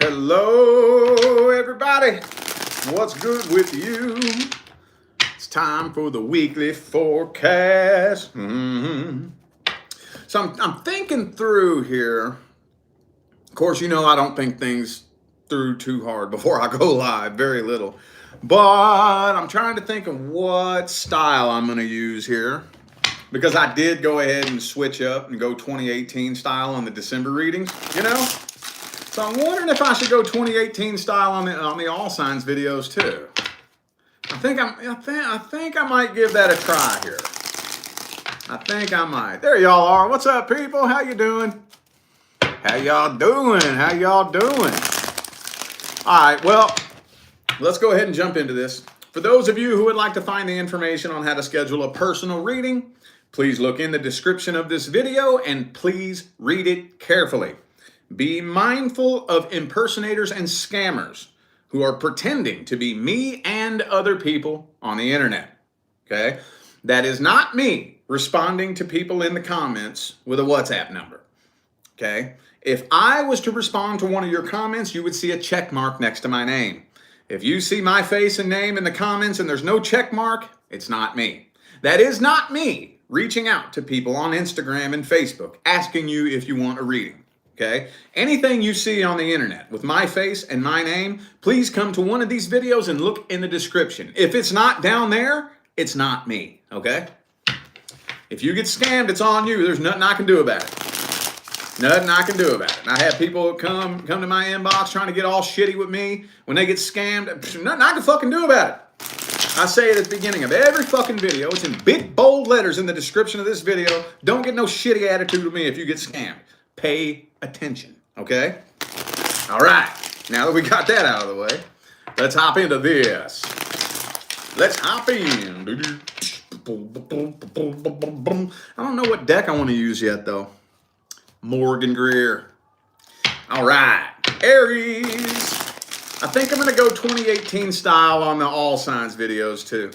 Hello, everybody. What's good with you? It's time for the weekly forecast. So I'm thinking through here. Of course, you know I don't think things through too hard before I go live, very little. But I'm trying to think of what style I'm going to use here because I did go ahead and switch up and go 2018 style on the December readings, So I'm wondering if I should go 2018 style on the All Signs videos too. I think I might give that a try here. I think I might. There y'all are. What's up, people? How you doing? How y'all doing? How y'all doing? All right, well, let's go ahead and jump into this. For those of you who would like to find the information on how to schedule a personal reading, please look in the description of this video and please read it carefully. Be mindful of impersonators and scammers who are pretending to be me and other people on the internet. Okay? That is not me responding to people in the comments with a WhatsApp number. Okay? If I was to respond to one of your comments, you would see a check mark next to my name. If you see my face and name in the comments and there's no check mark, it's not me. That is not me reaching out to people on Instagram and Facebook asking you if you want a reading. Okay? Anything you see on the internet with my face and my name, please come to one of these videos and look in the description. If it's not down there, it's not me. Okay? If you get scammed, it's on you. There's nothing I can do about it. Nothing I can do about it. I have people come to my inbox trying to get all shitty with me when they get scammed. Nothing I can fucking do about it. I say it at the beginning of every fucking video. It's in big bold letters in the description of this video. Don't get no shitty attitude with me if you get scammed. Pay attention, okay? All right, now that we got that out of the way, let's hop into this. Let's hop in. I don't know what deck I want to use yet, though. Morgan Greer. All right, Aries. I think I'm going to go 2018 style on the All Signs videos, too.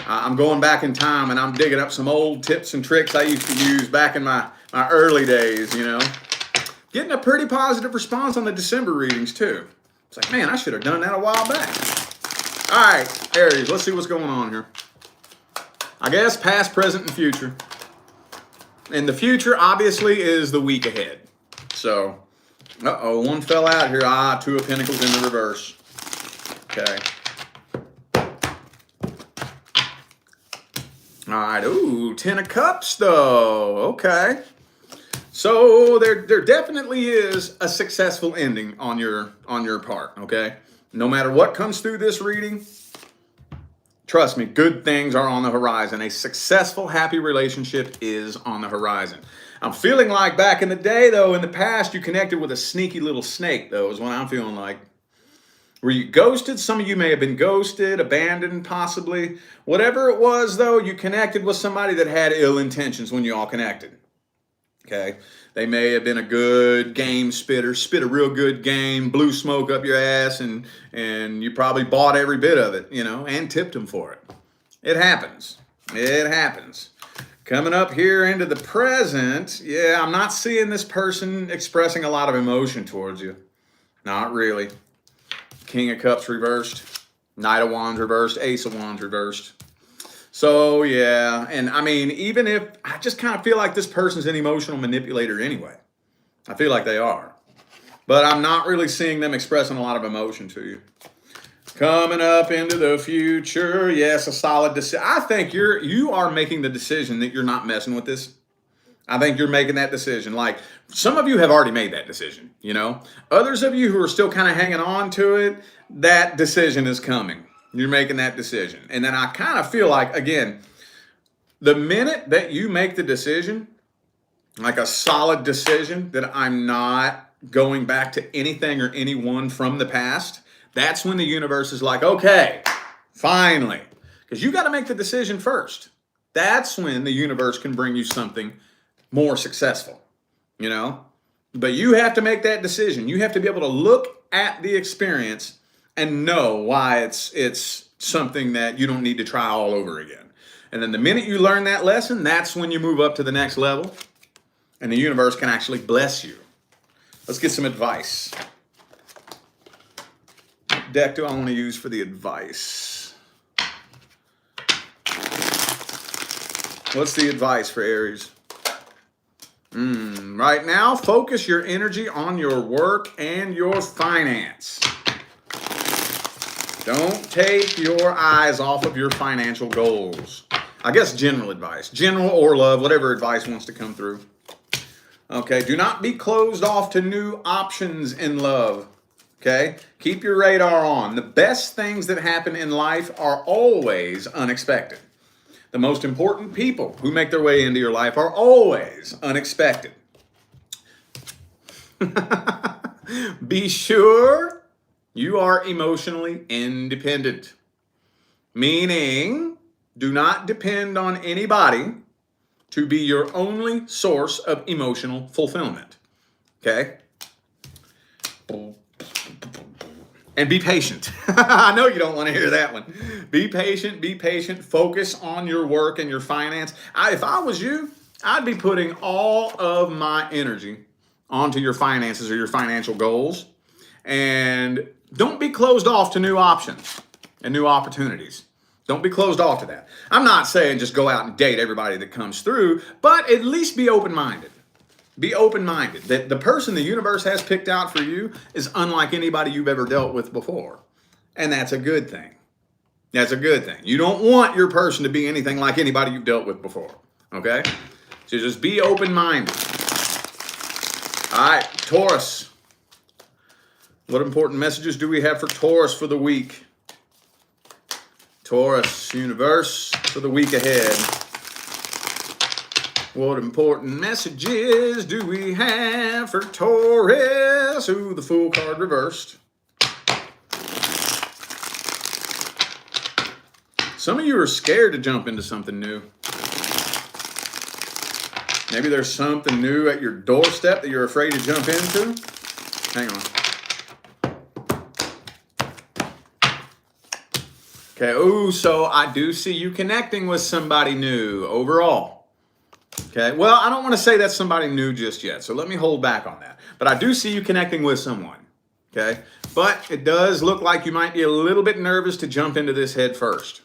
I'm going back in time, and I'm digging up some old tips and tricks I used to use back in my early days, Getting a pretty positive response on the December readings, too. It's like, man, I should have done that a while back. All right, Aries, let's see what's going on here. I guess past, present, and future. And the future, obviously, is the week ahead. So, one fell out here. Two of Pentacles in the reverse. Okay. All right, ooh, 10 of Cups, though. Okay. So there definitely is a successful ending on your part, okay? No matter what comes through this reading, trust me, good things are on the horizon. A successful, happy relationship is on the horizon. I'm feeling like back in the day, though, in the past, you connected with a sneaky little snake, though, is what I'm feeling like. Were you ghosted? Some of you may have been ghosted, abandoned, possibly. Whatever it was, though, you connected with somebody that had ill intentions when you all connected. Okay, they may have been a good game spitter, spit a real good game, blew smoke up your ass, and you probably bought every bit of it, and tipped them for it. It happens. It happens. Coming up here into the present, yeah, I'm not seeing this person expressing a lot of emotion towards you. Not really. King of Cups reversed, Knight of Wands reversed, Ace of Wands reversed. So, yeah, and I mean, even if, I just kind of feel like this person's an emotional manipulator anyway. I feel like they are. But I'm not really seeing them expressing a lot of emotion to you. Coming up into the future, yes, a solid decision. I think you are making the decision that you're not messing with this. I think you're making that decision. Like, some of you have already made that decision, Others of you who are still kind of hanging on to it, that decision is coming. You're making that decision. And then I kind of feel like, again, the minute that you make the decision, like a solid decision that I'm not going back to anything or anyone from the past, that's when the universe is like, okay, finally. Because you got to make the decision first. That's when the universe can bring you something more successful, But you have to make that decision. You have to be able to look at the experience and know why it's something that you don't need to try all over again. And then the minute you learn that lesson, that's when you move up to the next level and the universe can actually bless you. Let's get some advice. deck do I want to use for the advice? What's the advice for Aries? Right now, focus your energy on your work and your finance. Don't take your eyes off of your financial goals. I guess general advice, general or love, whatever advice wants to come through. Okay, do not be closed off to new options in love. Okay, keep your radar on. The best things that happen in life are always unexpected. The most important people who make their way into your life are always unexpected. Be sure you are emotionally independent, meaning do not depend on anybody to be your only source of emotional fulfillment. Okay? And be patient. I know you don't want to hear that one. Be patient, focus on your work and your finance. If I was you, I'd be putting all of my energy onto your finances or your financial goals. And don't be closed off to new options and new opportunities. Don't be closed off to that. I'm not saying just go out and date everybody that comes through, but at least be open-minded. Be open-minded. That the person the universe has picked out for you is unlike anybody you've ever dealt with before. And that's a good thing. That's a good thing. You don't want your person to be anything like anybody you've dealt with before. Okay? So just be open-minded. All right, Taurus. What important messages do we have for Taurus for the week? Taurus, universe, for the week ahead. What important messages do we have for Taurus? Ooh, the Fool card reversed. Some of you are scared to jump into something new. Maybe there's something new at your doorstep that you're afraid to jump into. Hang on. Okay, ooh, so I do see you connecting with somebody new overall. Okay, well, I don't want to say that's somebody new just yet, so let me hold back on that. But I do see you connecting with someone, okay? But it does look like you might be a little bit nervous to jump into this head first.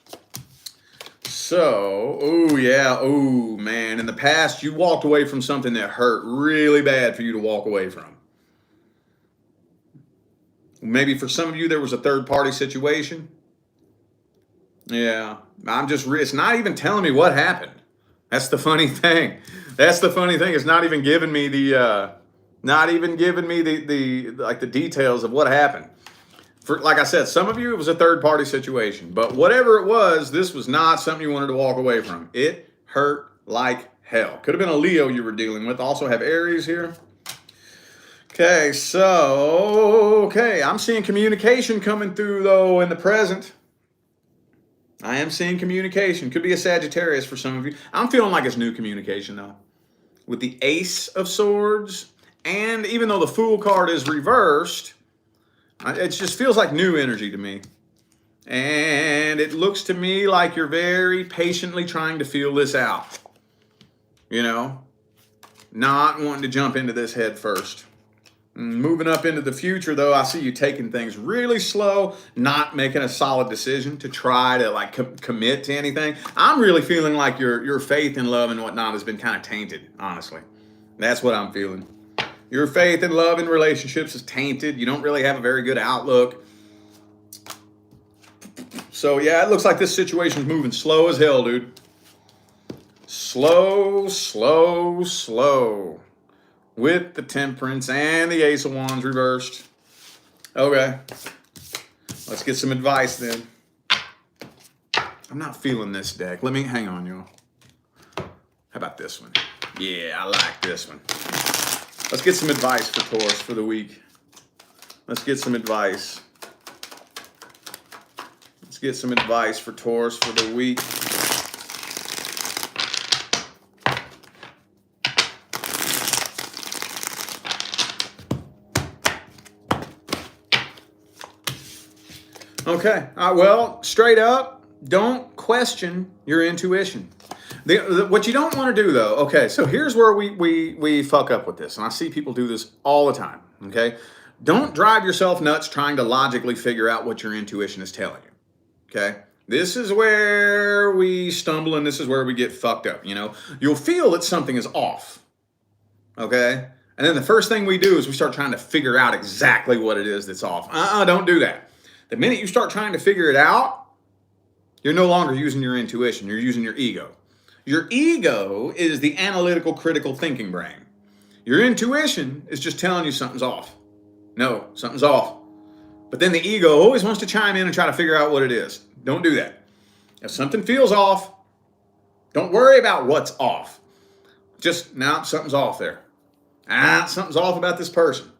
So, ooh, yeah, ooh, man, in the past, you walked away from something that hurt really bad for you to walk away from. Maybe for some of you, there was a third-party situation. Yeah, it's not even telling me what happened. That's the funny thing. That's the funny thing. It's not even giving me the details of what happened. Like I said, some of you, it was a third-party situation. But whatever it was, this was not something you wanted to walk away from. It hurt like hell. Could have been a Leo you were dealing with. Also have Aries here. Okay, I'm seeing communication coming through, though, in the present. I am seeing communication. Could be a Sagittarius for some of you. I'm feeling like it's new communication, though. With the Ace of Swords, and even though the Fool card is reversed, it just feels like new energy to me. And it looks to me like you're very patiently trying to feel this out. You know? Not wanting to jump into this head first. Moving up into the future, though, I see you taking things really slow, not making a solid decision to try to commit to anything. I'm really feeling like your faith in love and whatnot has been kind of tainted, honestly. That's what I'm feeling. Your faith in love and relationships is tainted. You don't really have a very good outlook. So, yeah, it looks like this situation's moving slow as hell, dude. Slow, slow, slow. With the Temperance and the Ace of Wands reversed. Okay. Let's get some advice then. I'm not feeling this deck. Hang on, y'all. How about this one? Yeah, I like this one. Let's get some advice for Taurus for the week. Let's get some advice. Let's get some advice for Taurus for the week. Okay, well, straight up, don't question your intuition. What you don't want to do, though, okay, so here's where we fuck up with this, and I see people do this all the time, okay? Don't drive yourself nuts trying to logically figure out what your intuition is telling you. Okay? This is where we stumble and this is where we get fucked up. You'll feel that something is off. Okay? And then the first thing we do is we start trying to figure out exactly what it is that's off. Don't do that. The minute you start trying to figure it out, you're no longer using your intuition. You're using your ego. Your ego is the analytical, critical thinking brain. Your intuition is just telling you something's off. No, something's off. But then the ego always wants to chime in and try to figure out what it is. Don't do that. If something feels off, don't worry about what's off. Just, now something's off there. Something's off about this person.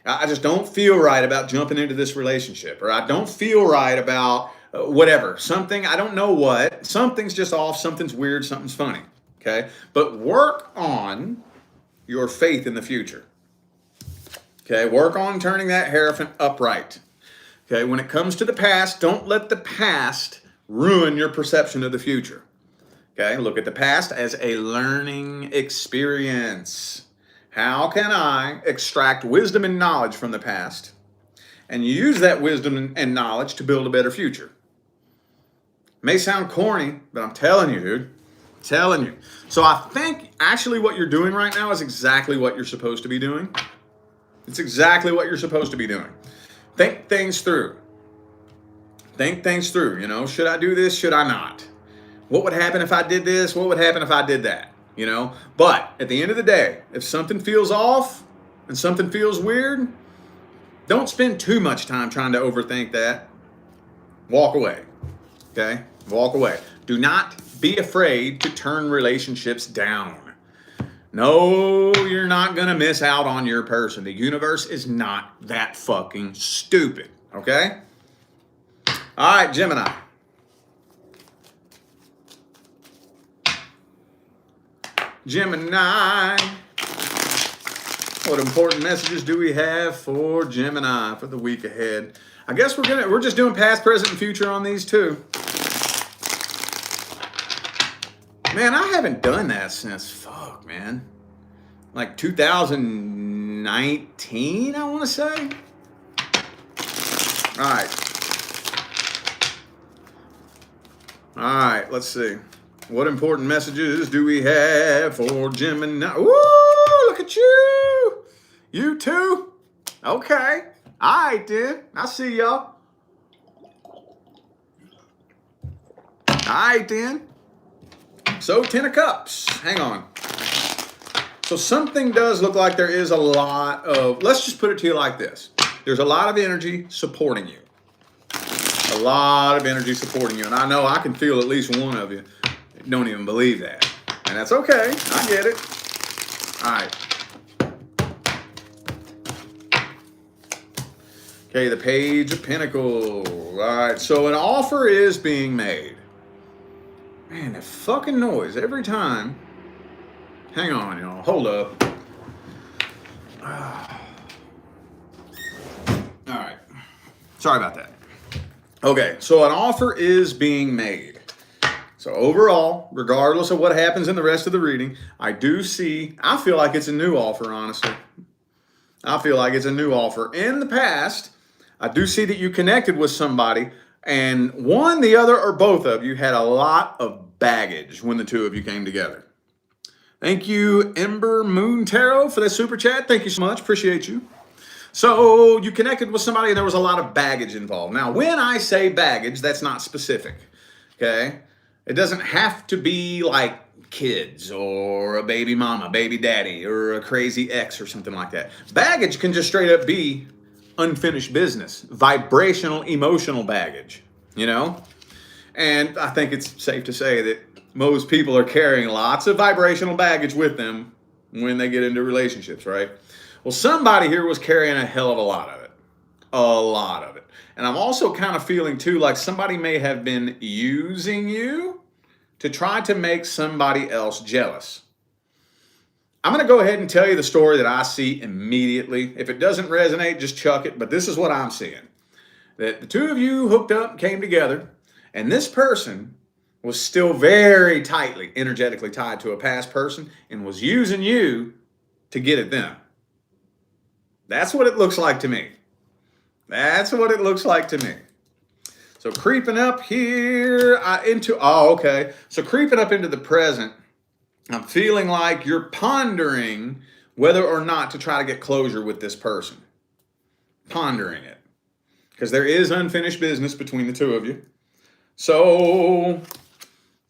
I just don't feel right about jumping into this relationship, or I don't feel right about whatever. Something, I don't know what. Something's just off, something's weird, something's funny. Okay? But work on your faith in the future. Okay? Work on turning that hierophant upright. Okay? When it comes to the past, don't let the past ruin your perception of the future. Okay? Look at the past as a learning experience. How can I extract wisdom and knowledge from the past and use that wisdom and knowledge to build a better future? It may sound corny, but I'm telling you, dude. I'm telling you. So I think actually what you're doing right now is exactly what you're supposed to be doing. It's exactly what you're supposed to be doing. Think things through. Think things through. Should I do this? Should I not? What would happen if I did this? What would happen if I did that? But at the end of the day, if something feels off and something feels weird, don't spend too much time trying to overthink that. Walk away. Okay? Walk away. Do not be afraid to turn relationships down. No, you're not going to miss out on your person. The universe is not that fucking stupid. Okay? All right, Gemini. Gemini. What important messages do we have for Gemini for the week ahead? I guess we're just doing past, present, and future on these too. Man, I haven't done that since like 2019, I want to say. All right, let's see. What important messages do we have for Gemini? Ooh, look at you. You too? Okay. All right, then. I see y'all. All right, then. So, 10 of Cups. Hang on. So, something does look like there is a lot of, let's just put it to you like this. There's a lot of energy supporting you. A lot of energy supporting you. And I know I can feel at least one of you don't even believe that. And that's okay. I get it. All right. Okay, the Page of Pentacles. All right, so an offer is being made. Man, that fucking noise every time. Hang on, y'all. Hold up. All right. Sorry about that. Okay, so an offer is being made. So overall, regardless of what happens in the rest of the reading, I feel like it's a new offer, honestly. I feel like it's a new offer. In the past, I do see that you connected with somebody, and one, the other, or both of you had a lot of baggage when the two of you came together. Thank you, Ember Moon Tarot, for that super chat. Thank you so much. Appreciate you. So you connected with somebody, and there was a lot of baggage involved. Now, when I say baggage, that's not specific, okay? It doesn't have to be like kids or a baby mama, baby daddy, or a crazy ex or something like that. Baggage can just straight up be unfinished business, vibrational, emotional baggage, And I think it's safe to say that most people are carrying lots of vibrational baggage with them when they get into relationships, right? Well, somebody here was carrying a hell of a lot of it. A lot of it. And I'm also kind of feeling too like somebody may have been using you to try to make somebody else jealous. I'm going to go ahead and tell you the story that I see immediately. If it doesn't resonate, just chuck it. But this is what I'm seeing. That the two of you hooked up, came together, and this person was still very tightly, energetically tied to a past person and was using you to get at them. That's what it looks like to me. That's what it looks like to me. So creeping up here okay. So creeping up into the present, I'm feeling like you're pondering whether or not to try to get closure with this person. Pondering it. Because there is unfinished business between the two of you. So,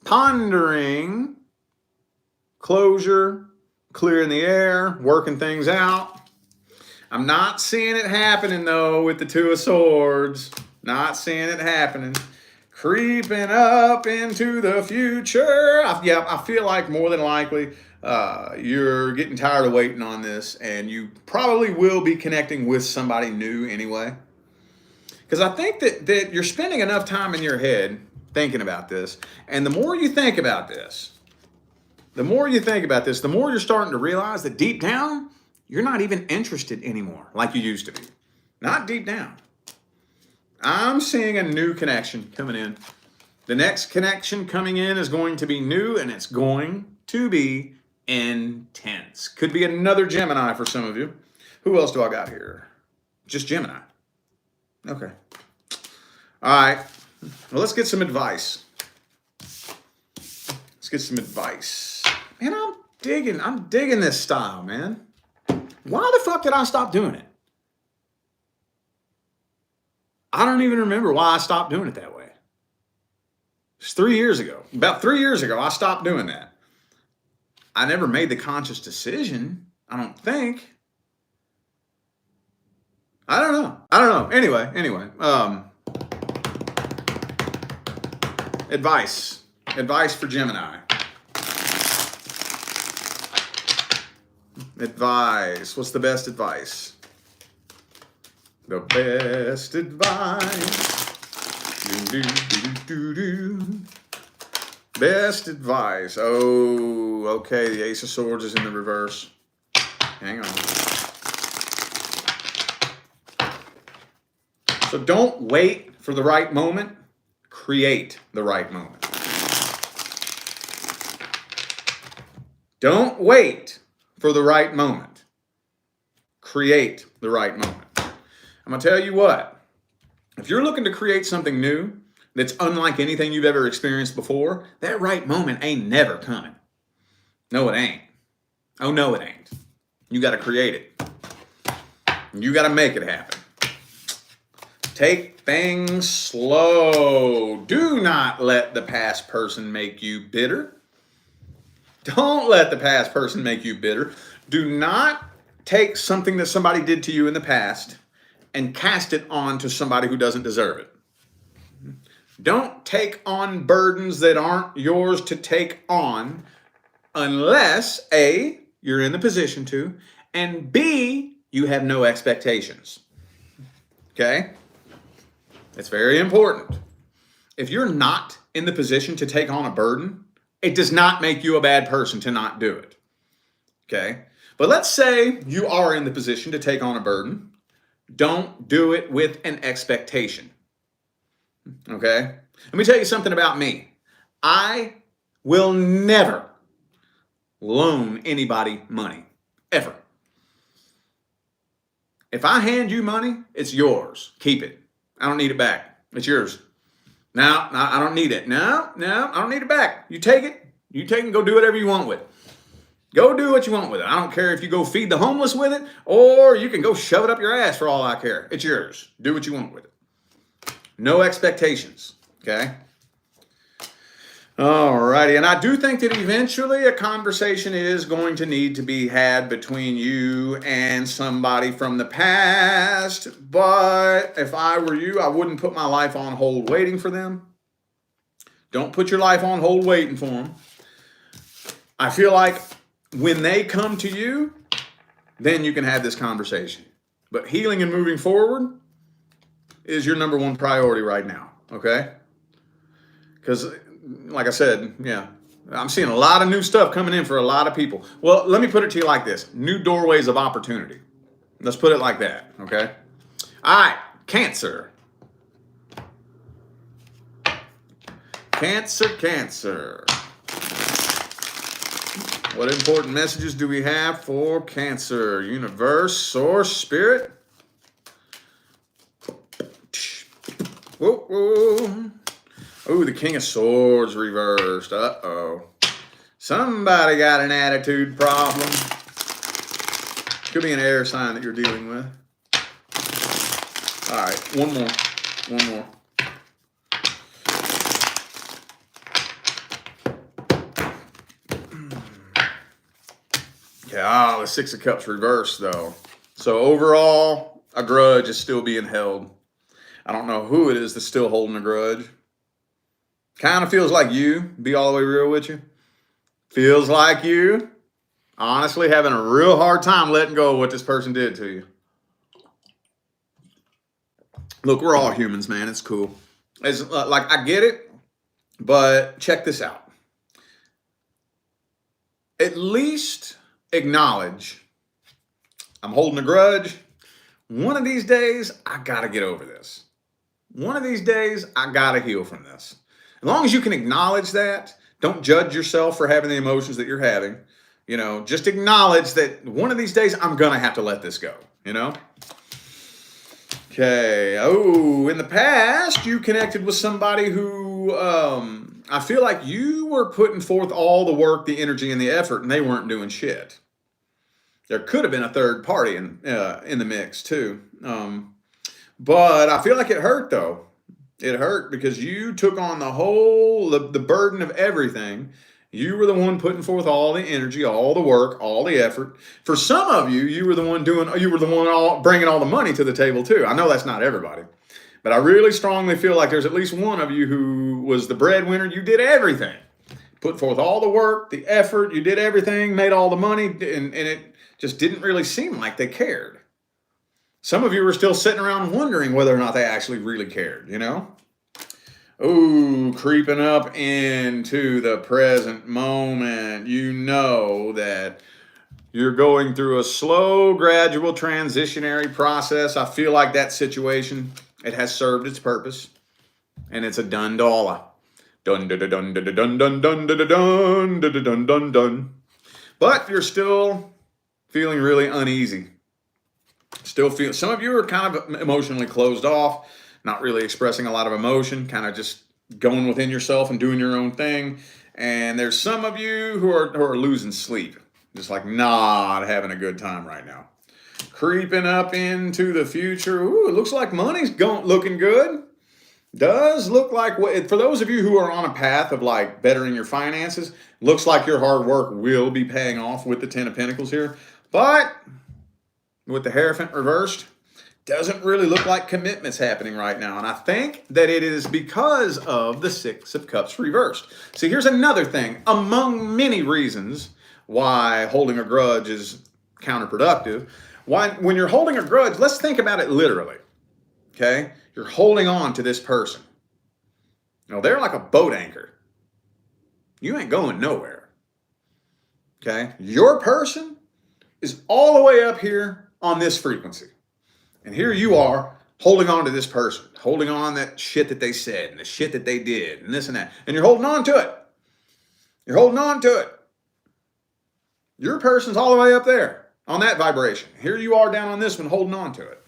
pondering, closure, clearing the air, working things out. I'm not seeing it happening, though, with the Two of Swords. Not seeing it happening. Creeping up into the future. I feel like more than likely you're getting tired of waiting on this, and you probably will be connecting with somebody new anyway. Because I think that you're spending enough time in your head thinking about this, and the more you think about this, the more you're starting to realize that deep down, you're not even interested anymore like you used to be. Not deep down. I'm seeing a new connection coming in. The next connection coming in is going to be new, and it's going to be intense. Could be another Gemini for some of you. Who else do I got here? Just Gemini. Okay. All right. Well, let's get some advice. Man, I'm digging this style, man. Why the fuck did I stop doing it? I don't even remember why I stopped doing it that way. It's 3 years ago. About 3 years ago, I stopped doing that. I never made the conscious decision, I don't think. I don't know. Anyway. Advice for Gemini. Advice. What's the best advice? The best advice. Best advice. Oh, okay. The Ace of Swords is in the reverse. Hang on. So don't wait for the right moment. Create the right moment. Don't wait for the right moment. Create the right moment. I'm going to tell you what. If you're looking to create something new that's unlike anything you've ever experienced before, that right moment ain't never coming. No, it ain't. Oh, no, it ain't. You got to create it. You got to make it happen. Take things slow. Do not let the past person make you bitter. Don't let the past person make you bitter. Do not take something that somebody did to you in the past and cast it on to somebody who doesn't deserve it. Don't take on burdens that aren't yours to take on unless A, you're in the position to, and B, you have no expectations. Okay? It's very important. If you're not in the position to take on a burden, it does not make you a bad person to not do it. Okay? But let's say you are in the position to take on a burden. Don't do it with an expectation. Okay? Let me tell you something about me. I will never loan anybody money. Ever. If I hand you money, it's yours. Keep it. I don't need it back. It's yours. No, I don't need it. No, I don't need it back. You take it. You take it and go do whatever you want with it. Go do what you want with it. I don't care if you go feed the homeless with it or you can go shove it up your ass for all I care. It's yours. Do what you want with it. No expectations. Okay? Alrighty. And I do think that eventually a conversation is going to need to be had between you and somebody from the past. But if I were you, I wouldn't put my life on hold waiting for them. Don't put your life on hold waiting for them. I feel like when they come to you, then you can have this conversation. But healing and moving forward is your number one priority right now, okay? Because, like I said, I'm seeing a lot of new stuff coming in for a lot of people. Well, let me put it to you like this. New doorways of opportunity. Let's put it like that, okay? All right, Cancer. Cancer. What important messages do we have for Cancer? Universe, source, spirit? Whoa, whoa. Oh, the King of Swords reversed. Uh-oh. Somebody got an attitude problem. Could be an air sign that you're dealing with. All right, one more. One more. Yeah, the Six of Cups reversed, though. So overall, a grudge is still being held. I don't know who it is that's still holding a grudge. Kind of feels like you, be all the way real with you. Feels like you, honestly, having a real hard time letting go of what this person did to you. Look, we're all humans, man. It's cool. Like, I get it, but check this out. At least acknowledge I'm holding a grudge. One of these days, I got to get over this. One of these days, I got to heal from this. As long as you can acknowledge that, don't judge yourself for having the emotions that you're having. You know, just acknowledge that one of these days, I'm going to have to let this go, you know? Okay. Oh, in the past, you connected with somebody who I feel like you were putting forth all the work, the energy, and the effort, and they weren't doing shit. There could have been a third party in the mix, too. But I feel like it hurt, though. It hurt because you took on the burden of everything. You were the one putting forth all the energy, all the work, all the effort. For some of you, you were the one bringing all the money to the table too. I know that's not everybody, but I really strongly feel like there's at least one of you who was the breadwinner. You did everything, put forth all the work, the effort. You did everything, made all the money, and it just didn't really seem like they cared. Some of you were still sitting around wondering whether or not they actually really cared, you know? Ooh, creeping up into the present moment. You know that you're going through a slow, gradual, transitionary process. I feel like that situation, it has served its purpose. And it's a done dollar. Dun dun dun dun dun dun dun dun dun dun dun dun dun. But you're still feeling really uneasy. Still feel, some of you are kind of emotionally closed off, not really expressing a lot of emotion, kind of just going within yourself and doing your own thing. And there's some of you who are losing sleep, just like not having a good time right now. Creeping up into the future. Ooh, it looks like money's looking good. Does look like, for those of you who are on a path of like bettering your finances, looks like your hard work will be paying off with the Ten of Pentacles here. But with the Hierophant reversed, doesn't really look like commitment's happening right now. And I think that it is because of the Six of Cups reversed. See, here's another thing. Among many reasons why holding a grudge is counterproductive, when you're holding a grudge, let's think about it literally, okay? You're holding on to this person. You know, they're like a boat anchor. You ain't going nowhere, okay? Your person is all the way up here on this frequency. And here you are holding on to this person, holding on that shit that they said and the shit that they did and this and that. And you're holding on to it. You're holding on to it. Your person's all the way up there on that vibration. Here you are down on this one holding on to it.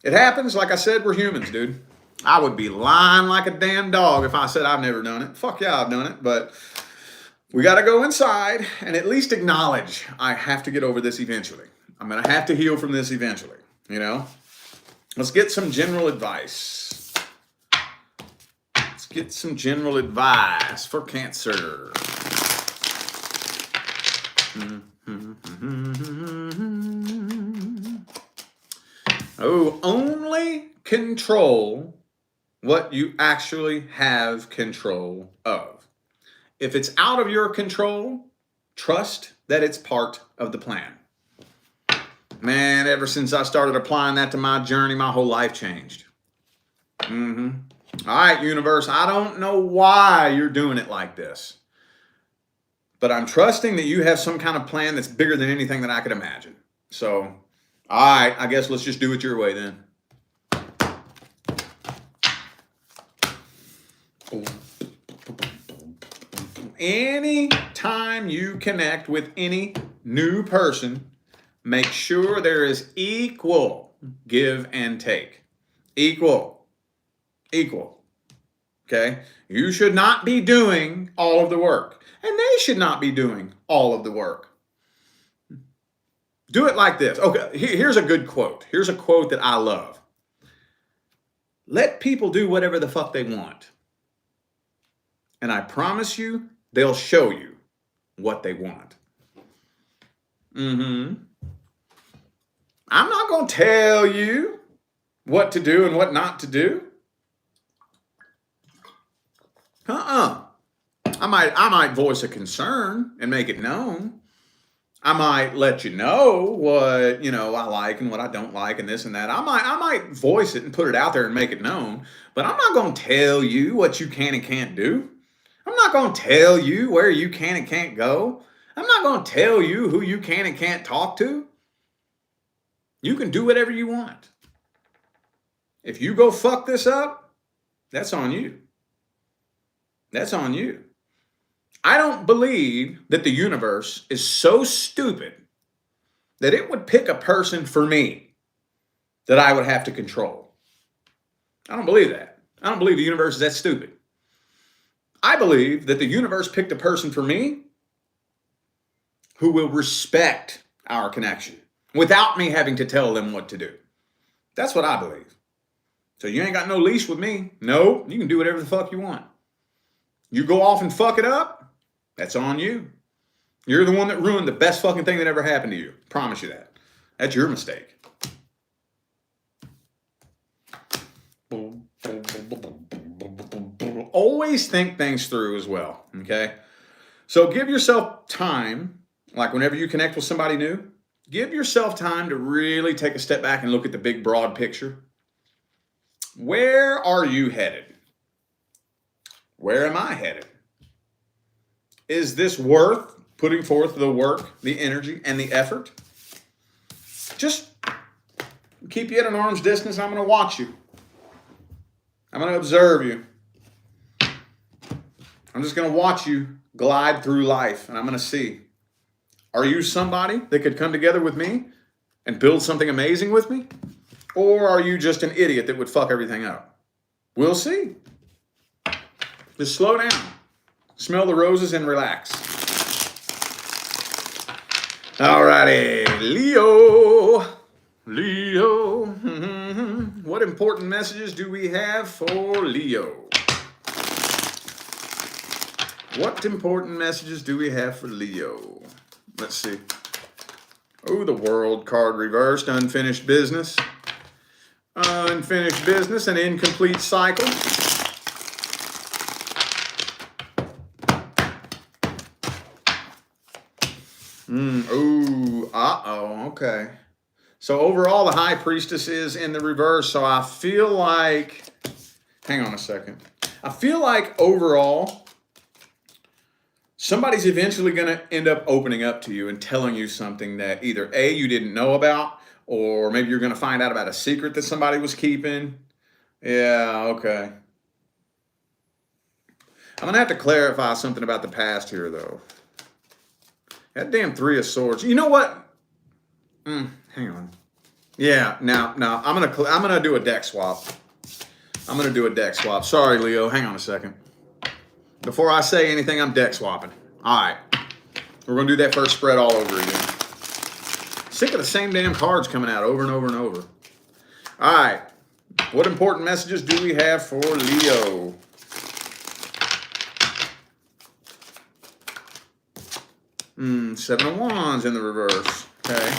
It happens. Like I said, we're humans, dude. I would be lying like a damn dog if I said I've never done it. Fuck yeah, I've done it. But we got to go inside and at least acknowledge I have to get over this eventually. I'm going to have to heal from this eventually, you know? Let's get some general advice. Let's get some general advice for Cancer. Oh, only control what you actually have control of. If it's out of your control, trust that it's part of the plan. Man, ever since I started applying that to my journey, my whole life changed. All right, universe, I don't know why you're doing it like this, but I'm trusting that you have some kind of plan that's bigger than anything that I could imagine. So, all right, I guess let's just do it your way then. Any time you connect with any new person, make sure there is equal give and take. Equal. Okay? You should not be doing all of the work, and they should not be doing all of the work. Do it like this. Okay, here's a good quote. Here's a quote that I love. Let people do whatever the fuck they want. And I promise you, they'll show you what they want. I'm not going to tell you what to do and what not to do. I might voice a concern and make it known. I might let you know what, I like and what I don't like and this and that. I might voice it and put it out there and make it known, but I'm not going to tell you what you can and can't do. I'm not going to tell you where you can and can't go. I'm not going to tell you who you can and can't talk to. You can do whatever you want. If you go fuck this up, that's on you. That's on you. I don't believe that the universe is so stupid that it would pick a person for me that I would have to control. I don't believe that. I don't believe the universe is that stupid. I believe that the universe picked a person for me who will respect our connection without me having to tell them what to do. That's what I believe. So you ain't got no leash with me. No, you can do whatever the fuck you want. You go off and fuck it up, that's on you. You're the one that ruined the best fucking thing that ever happened to you. Promise you that. That's your mistake. Always think things through as well, okay? So give yourself time, like whenever you connect with somebody new, give yourself time to really take a step back and look at the big, broad picture. Where are you headed? Where am I headed? Is this worth putting forth the work, the energy, and the effort? Just keep you at an arm's distance. I'm going to watch you. I'm going to observe you. I'm just going to watch you glide through life, and I'm going to see. Are you somebody that could come together with me and build something amazing with me? Or are you just an idiot that would fuck everything up? We'll see. Just slow down. Smell the roses and relax. Alrighty, Leo. What important messages do we have for Leo? What important messages do we have for Leo? Let's see. Oh, the World card reversed. Unfinished business. Unfinished business, an incomplete cycle. Okay. So overall, the High Priestess is in the reverse. So I feel like, hang on a second. I feel like overall, somebody's eventually going to end up opening up to you and telling you something that either A, you didn't know about, or maybe you're going to find out about a secret that somebody was keeping. Yeah, okay. I'm going to have to clarify something about the past here, though. That damn Three of Swords. You know what? Hang on. Yeah, now I'm gonna do a deck swap. I'm gonna do a deck swap. Sorry, Leo. Hang on a second. Before I say anything, I'm deck swapping. All right. We're gonna do that first spread all over again. Sick of the same damn cards coming out over and over and over. All right. What important messages do we have for Leo? Seven of Wands in the reverse. Okay.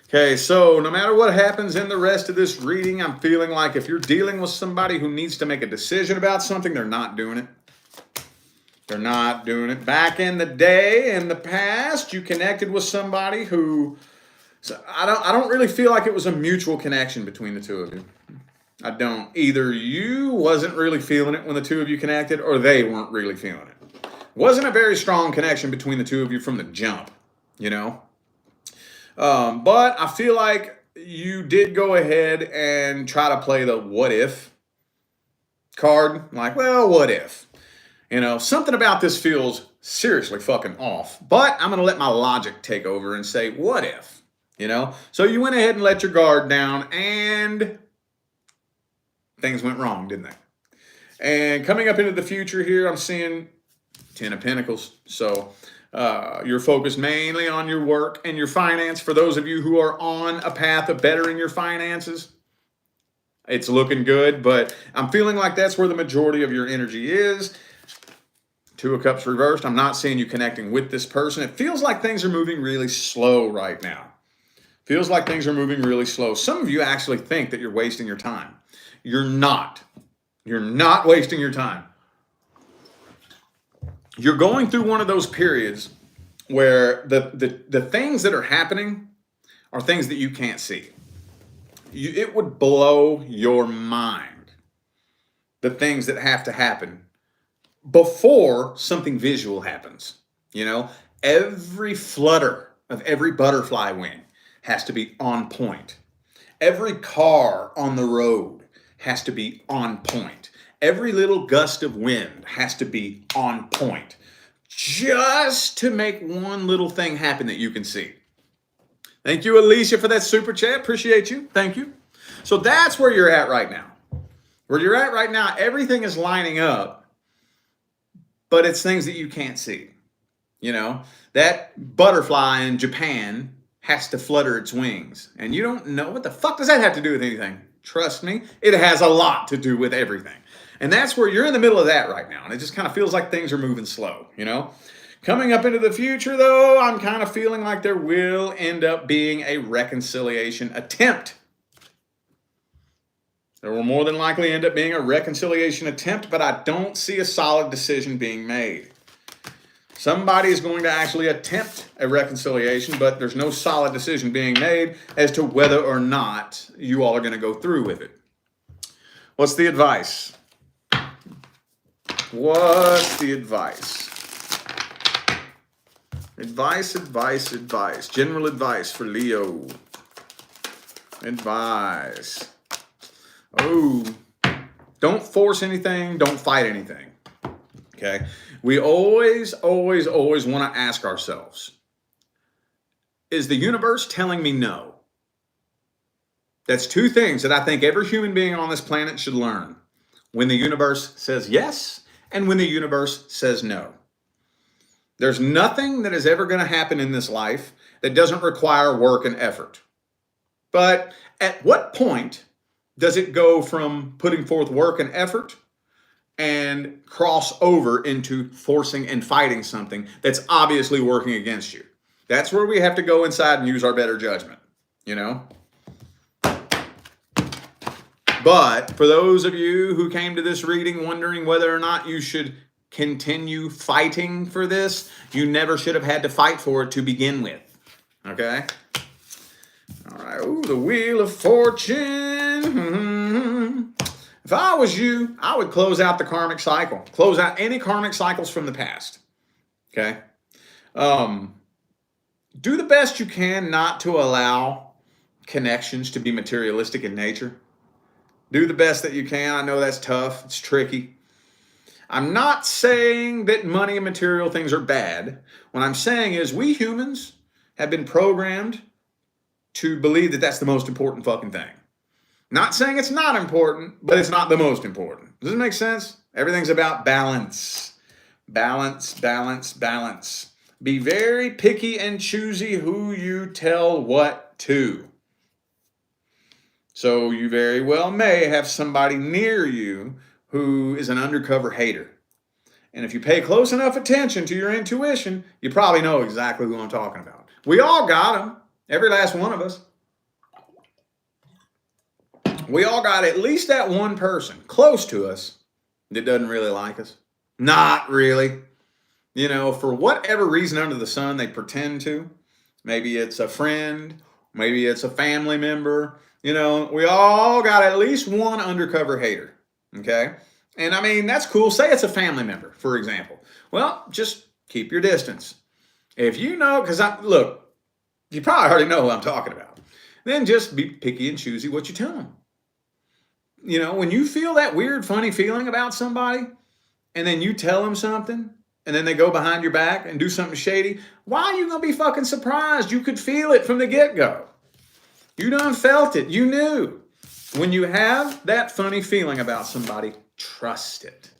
Okay, so no matter what happens in the rest of this reading, I'm feeling like if you're dealing with somebody who needs to make a decision about something, they're not doing it. They're not doing it. Back in the day, in the past, you connected with somebody who... So I don't really feel like it was a mutual connection between the two of you. I don't. Either you wasn't really feeling it when the two of you connected, or they weren't really feeling it. Wasn't a very strong connection between the two of you from the jump, you know? But I feel like you did go ahead and try to play the what if card. Like, well, what if? Something about this feels seriously fucking off. But I'm going to let my logic take over and say, what if? So you went ahead and let your guard down and things went wrong, didn't they? And coming up into the future here, I'm seeing Ten of Pentacles. So you're focused mainly on your work and your finance. For those of you who are on a path of bettering your finances, it's looking good, but I'm feeling like that's where the majority of your energy is. Two of Cups reversed. I'm not seeing you connecting with this person. It feels like things are moving really slow right now. Feels like things are moving really slow. Some of you actually think that you're wasting your time. You're not. You're not wasting your time. You're going through one of those periods where the things that are happening are things that you can't see. It would blow your mind, the things that have to happen before something visual happens. Every flutter of every butterfly wing has to be on point. Every car on the road has to be on point. Every little gust of wind has to be on point, just to make one little thing happen that you can see. Thank you, Alicia, for that super chat. Appreciate you. Thank you. So that's where you're at right now. Where you're at right now, everything is lining up, but it's things that you can't see. That butterfly in Japan has to flutter its wings, and you don't know what the fuck does that have to do with anything. Trust me, it has a lot to do with everything. And that's where you're in the middle of that right now. And it just kind of feels like things are moving slow, Coming up into the future, though, I'm kind of feeling like there will end up being a reconciliation attempt. There will more than likely end up being a reconciliation attempt, but I don't see a solid decision being made. Somebody is going to actually attempt a reconciliation, but there's no solid decision being made as to whether or not you all are going to go through with it. What's the advice? What's the advice? Advice. General advice for Leo. Advice. Oh, don't force anything. Don't fight anything. Okay? We always want to ask ourselves, is the universe telling me no? That's two things that I think every human being on this planet should learn. When the universe says yes and when the universe says no. There's nothing that is ever going to happen in this life that doesn't require work and effort. But at what point does it go from putting forth work and effort and cross over into forcing and fighting something that's obviously working against you? That's where we have to go inside and use our better judgment, But for those of you who came to this reading wondering whether or not you should continue fighting for this, you never should have had to fight for it to begin with. Okay? All right. Ooh, the Wheel of Fortune. If I was you, I would close out the karmic cycle. Close out any karmic cycles from the past. Okay? Do the best you can not to allow connections to be materialistic in nature. Do the best that you can. I know that's tough. It's tricky. I'm not saying that money and material things are bad. What I'm saying is we humans have been programmed to believe that that's the most important fucking thing. Not saying it's not important, but it's not the most important. Does it make sense? Everything's about balance. Balance. Be very picky and choosy who you tell what to. So you very well may have somebody near you who is an undercover hater. And if you pay close enough attention to your intuition, you probably know exactly who I'm talking about. We all got them. Every last one of us. We all got at least that one person close to us that doesn't really like us. Not really. For whatever reason under the sun they pretend to. Maybe it's a friend. Maybe it's a family member. We all got at least one undercover hater. Okay? And I mean, that's cool. Say it's a family member, for example. Well, just keep your distance. If you know, because look, You probably already know who I'm talking about. Then just be picky and choosy what you tell them. You know, when you feel that weird, funny feeling about somebody, and then you tell them something, and then they go behind your back and do something shady, why are you going to be fucking surprised? You could feel it from the get-go. You done felt it. You knew. When you have that funny feeling about somebody, trust it.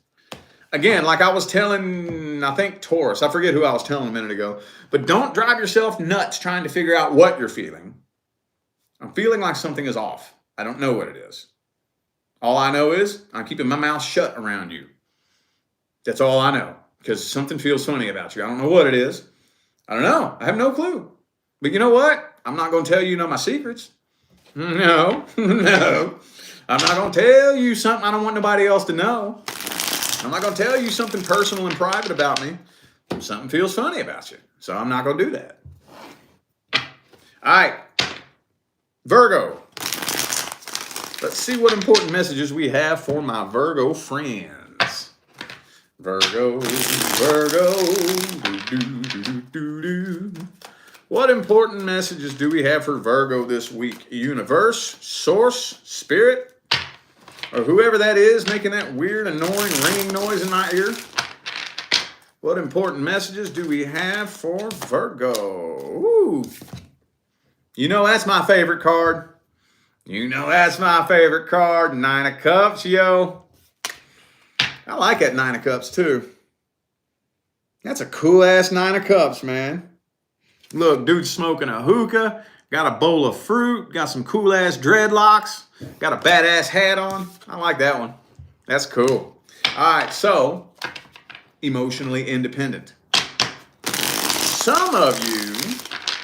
Again, like I was telling, I think Taurus, I forget who I was telling a minute ago, but don't drive yourself nuts trying to figure out what you're feeling. I'm feeling like something is off. I don't know what it is. All I know is I'm keeping my mouth shut around you. That's all I know, because something feels funny about you. I don't know what it is. I don't know. I have no clue. But you know what? I'm not going to tell you my secrets. No, no. I'm not going to tell you something I don't want nobody else to know. I'm not going to tell you something personal and private about me. Something feels funny about you. So I'm not going to do that. All right. Virgo. Let's see what important messages we have for my Virgo friends. Virgo, Virgo. Do, do, do, do, do. What important messages do we have for Virgo this week? Universe, source, spirit, or whoever that is making that weird, annoying, ringing noise in my ear? What important messages do we have for Virgo? Ooh. You know that's my favorite card. You know that's my favorite card. Nine of Cups, yo. I like that Nine of Cups too. That's a cool-ass Nine of Cups, man. Look, dude's smoking a hookah, got a bowl of fruit, got some cool-ass dreadlocks, got a badass hat on. I like that one. That's cool. All right, so emotionally independent. Some of you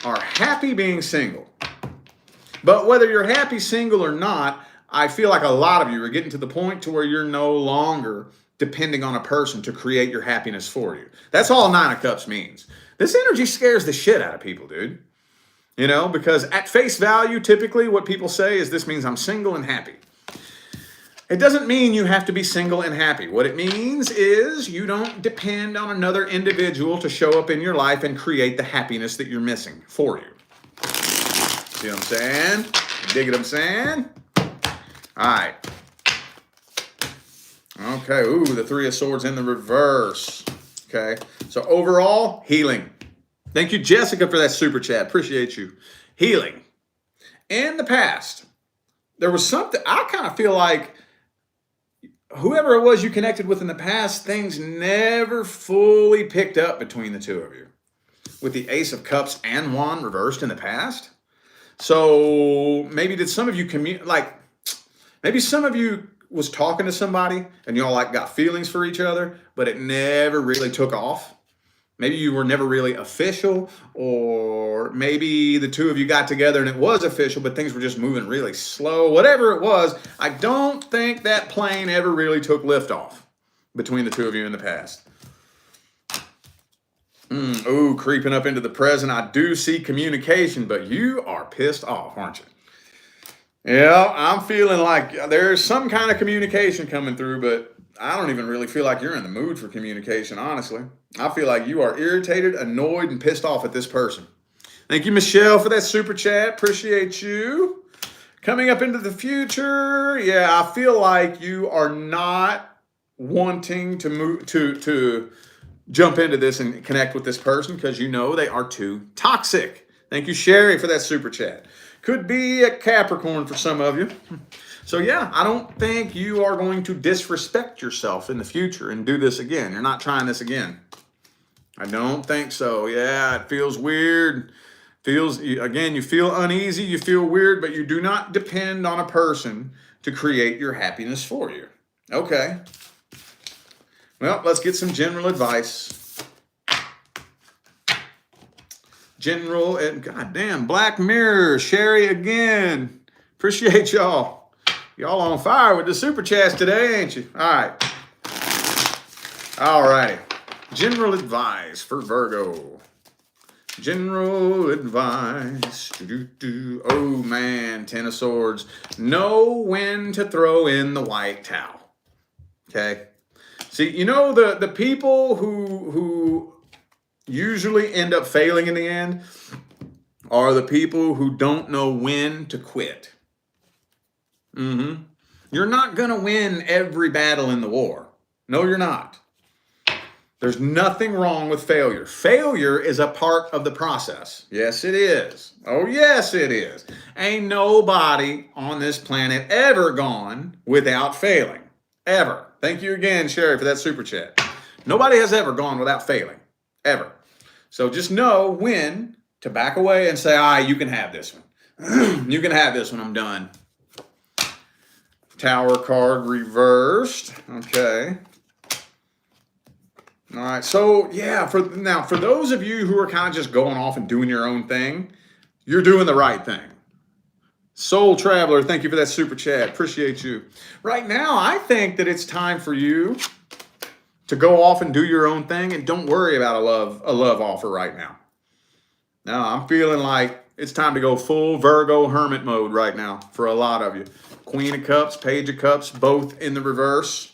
are happy being single. But whether you're happy single or not, I feel like a lot of you are getting to the point to where you're no longer depending on a person to create your happiness for you. That's all Nine of Cups means. This energy scares the shit out of people, dude. You know, because at face value, typically what people say is this means I'm single and happy. It doesn't mean you have to be single and happy. What it means is you don't depend on another individual to show up in your life and create the happiness that you're missing for you. See what I'm saying? Dig what I'm saying? All right. Okay, ooh, the Three of Swords in the reverse. Okay, so overall, healing. Thank you, Jessica, for that super chat. Appreciate you. Healing. In the past, there was something, I kind of feel like whoever it was you connected with in the past, things never fully picked up between the two of you. With the Ace of Cups and Wand reversed in the past. So maybe did some of you maybe some of you was talking to somebody and y'all like got feelings for each other, but it never really took off. Maybe you were never really official, or maybe the two of you got together and it was official, but things were just moving really slow. Whatever it was, I don't think that plane ever really took liftoff between the two of you in the past. Ooh, creeping up into the present, I do see communication, but you are pissed off, aren't you? Yeah, I'm feeling like there's some kind of communication coming through, but I don't even really feel like you're in the mood for communication, honestly. I feel like you are irritated, annoyed, and pissed off at this person. Thank you, Michelle, for that super chat. Appreciate you. Coming up into the future, yeah, I feel like you are not wanting to move to jump into this and connect with this person because you know they are too toxic. Thank you, Sherry, for that super chat. Could be a Capricorn for some of you. So yeah, I don't think you are going to disrespect yourself in the future and do this again. You're not trying this again. I don't think so. Yeah, it feels weird. Again, you feel uneasy, you feel weird, but you do not depend on a person to create your happiness for you. Okay. Well, let's get some general advice. Goddamn, Black Mirror, Sherry again. Appreciate y'all. Y'all on fire with the super chats today, ain't you? All right. All righty. General advice for Virgo. General advice. Oh, man, Ten of Swords. Know when to throw in the white towel. Okay? See, you know the people who usually end up failing in the end are the people who don't know when to quit. You're not going to win every battle in the war. No, you're not. There's nothing wrong with failure. Failure is a part of the process. Yes, it is. Oh, yes, it is. Ain't nobody on this planet ever gone without failing. Ever. Thank you again, Sherry, for that super chat. Nobody has ever gone without failing. Ever. So just know when to back away and say, all right, you can have this one. You can have this one. I'm done. Tower card reversed. Okay. All right. So, yeah, for those of you who are kind of just going off and doing your own thing, you're doing the right thing. Soul Traveler, thank you for that super chat. Appreciate you. Right now, I think that it's time for you to go off and do your own thing, and don't worry about a love offer right now. Now, I'm feeling like it's time to go full Virgo hermit mode right now for a lot of you. Queen of Cups, Page of Cups, both in the reverse.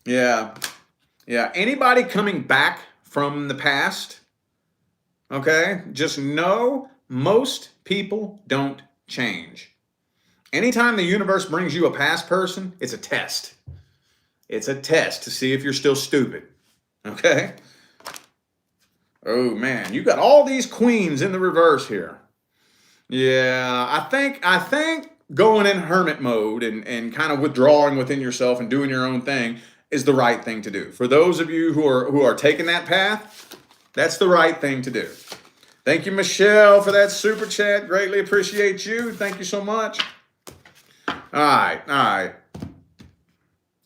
Yeah. Anybody coming back from the past, okay, just know most people don't change. Anytime the universe brings you a past person, it's a test. It's a test to see if you're still stupid, okay? Oh, man, you got all these queens in the reverse here. Yeah, I think going in hermit mode and kind of withdrawing within yourself and doing your own thing is the right thing to do. For those of you who are taking that path, that's the right thing to do. Thank you, Michelle, for that super chat. Greatly appreciate you. Thank you so much. All right.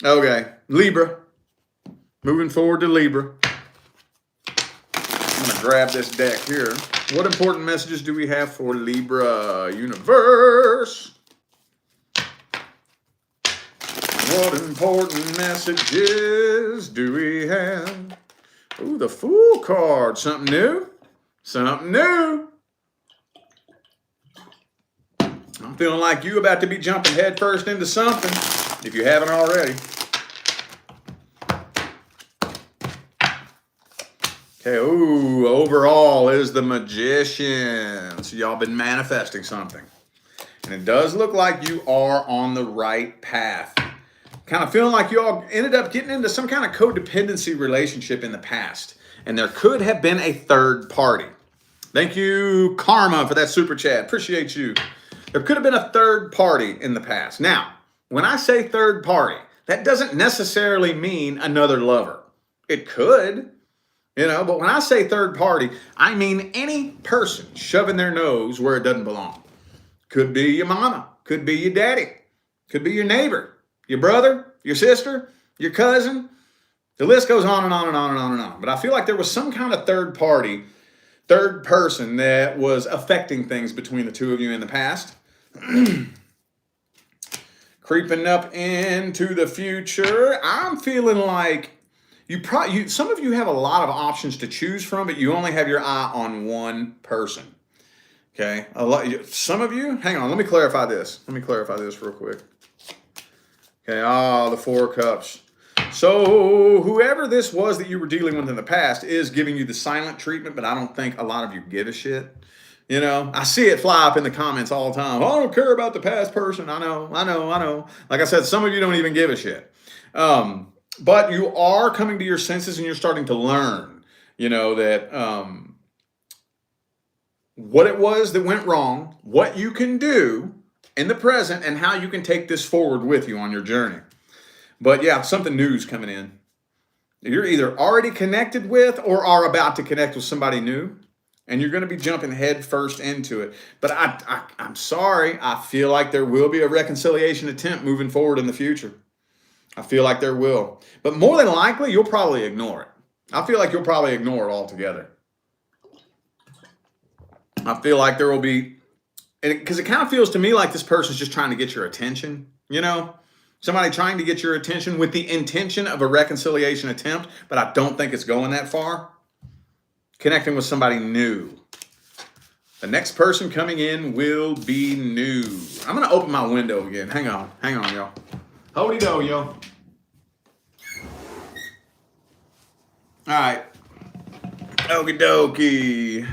Okay, Libra. Moving forward to Libra. I'm going to grab this deck here. What important messages do we have for Libra universe? What important messages do we have? Ooh, the Fool card. Something new? Something new. I'm feeling like you about to be jumping headfirst into something, if you haven't already. Okay, ooh, overall is the Magician. So y'all been manifesting something. And it does look like you are on the right path. Kind of feeling like you all ended up getting into some kind of codependency relationship in the past. And there could have been a third party. Thank you, Karma, for that super chat. Appreciate you. There could have been a third party in the past. Now, when I say third party, that doesn't necessarily mean another lover. It could, but when I say third party, I mean any person shoving their nose where it doesn't belong. Could be your mama, could be your daddy, could be your neighbor, your brother, your sister, your cousin. The list goes on and on and on and on and on. But I feel like there was some kind of third person that was affecting things between the two of you in the past. Creeping up into the future, I'm feeling like some of you have a lot of options to choose from, but you only have your eye on one person. Okay, some of you, hang on, let me clarify this. Real quick. Okay, the Four of Cups. So whoever this was that you were dealing with in the past is giving you the silent treatment, but I don't think a lot of you give a shit. I see it fly up in the comments all the time. I don't care about the past person. I know. Like I said, some of you don't even give a shit. But you are coming to your senses and you're starting to learn, that what it was that went wrong, what you can do in the present, and how you can take this forward with you on your journey. But yeah, something new is coming in. You're either already connected with or are about to connect with somebody new, and you're going to be jumping head first into it. But I'm sorry, I feel like there will be a reconciliation attempt moving forward in the future. I feel like there will. But more than likely, you'll probably ignore it. I feel like you'll probably ignore it altogether. I feel like there will be, because it kind of feels to me like this person's just trying to get your attention, Somebody trying to get your attention with the intention of a reconciliation attempt, but I don't think it's going that far. Connecting with somebody new. The next person coming in will be new. I'm going to open my window again. Hang on, y'all. Hold-y-do, yo. All right. Okie dokie.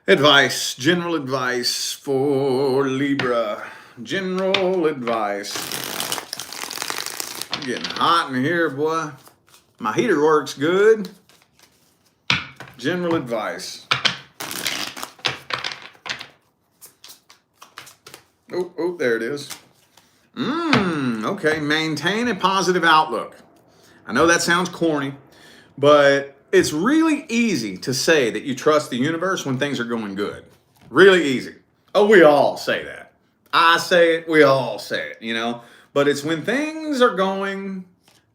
Advice, general advice for Libra. General advice. It's getting hot in here, boy. My heater works good. General advice. Oh, there it is. Okay, maintain a positive outlook. I know that sounds corny, but it's really easy to say that you trust the universe when things are going good. Really easy. Oh, we all say that. I say it, we all say it, you know? But it's when things are going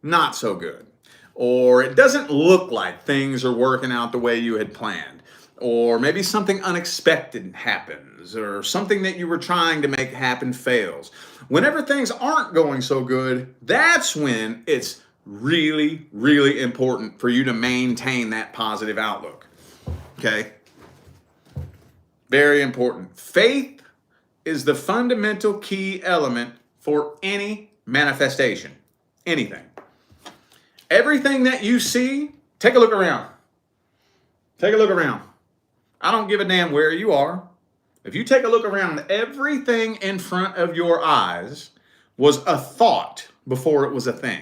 not so good, or it doesn't look like things are working out the way you had planned, or maybe something unexpected happens, or something that you were trying to make happen fails. Whenever things aren't going so good, that's when it's really, really important for you to maintain that positive outlook. Okay? Very important. Faith is the fundamental key element for any manifestation. Anything. Everything that you see, take a look around. Take a look around. I don't give a damn where you are. If you take a look around, everything in front of your eyes was a thought before it was a thing.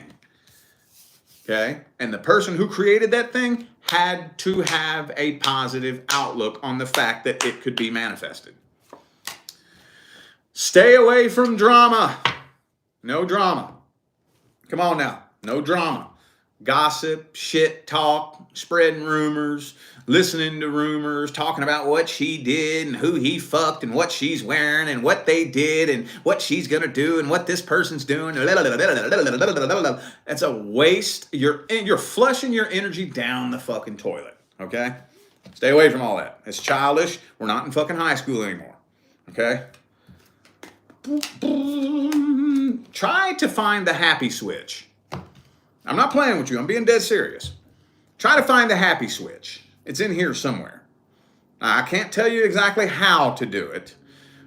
Okay? And the person who created that thing had to have a positive outlook on the fact that it could be manifested. Stay away from drama. No drama. Come on now. No drama. Gossip, shit talk, spreading rumors, listening to rumors, talking about what she did and who he fucked and what she's wearing and what they did and what she's gonna do and what this person's doing. That's a waste. You're flushing your energy down the fucking toilet. Okay? Stay away from all that. It's childish. We're not in fucking high school anymore. Okay? Try to find the happy switch. I'm not playing with you. I'm being dead serious. Try to find the happy switch. It's in here somewhere. Now, I can't tell you exactly how to do it.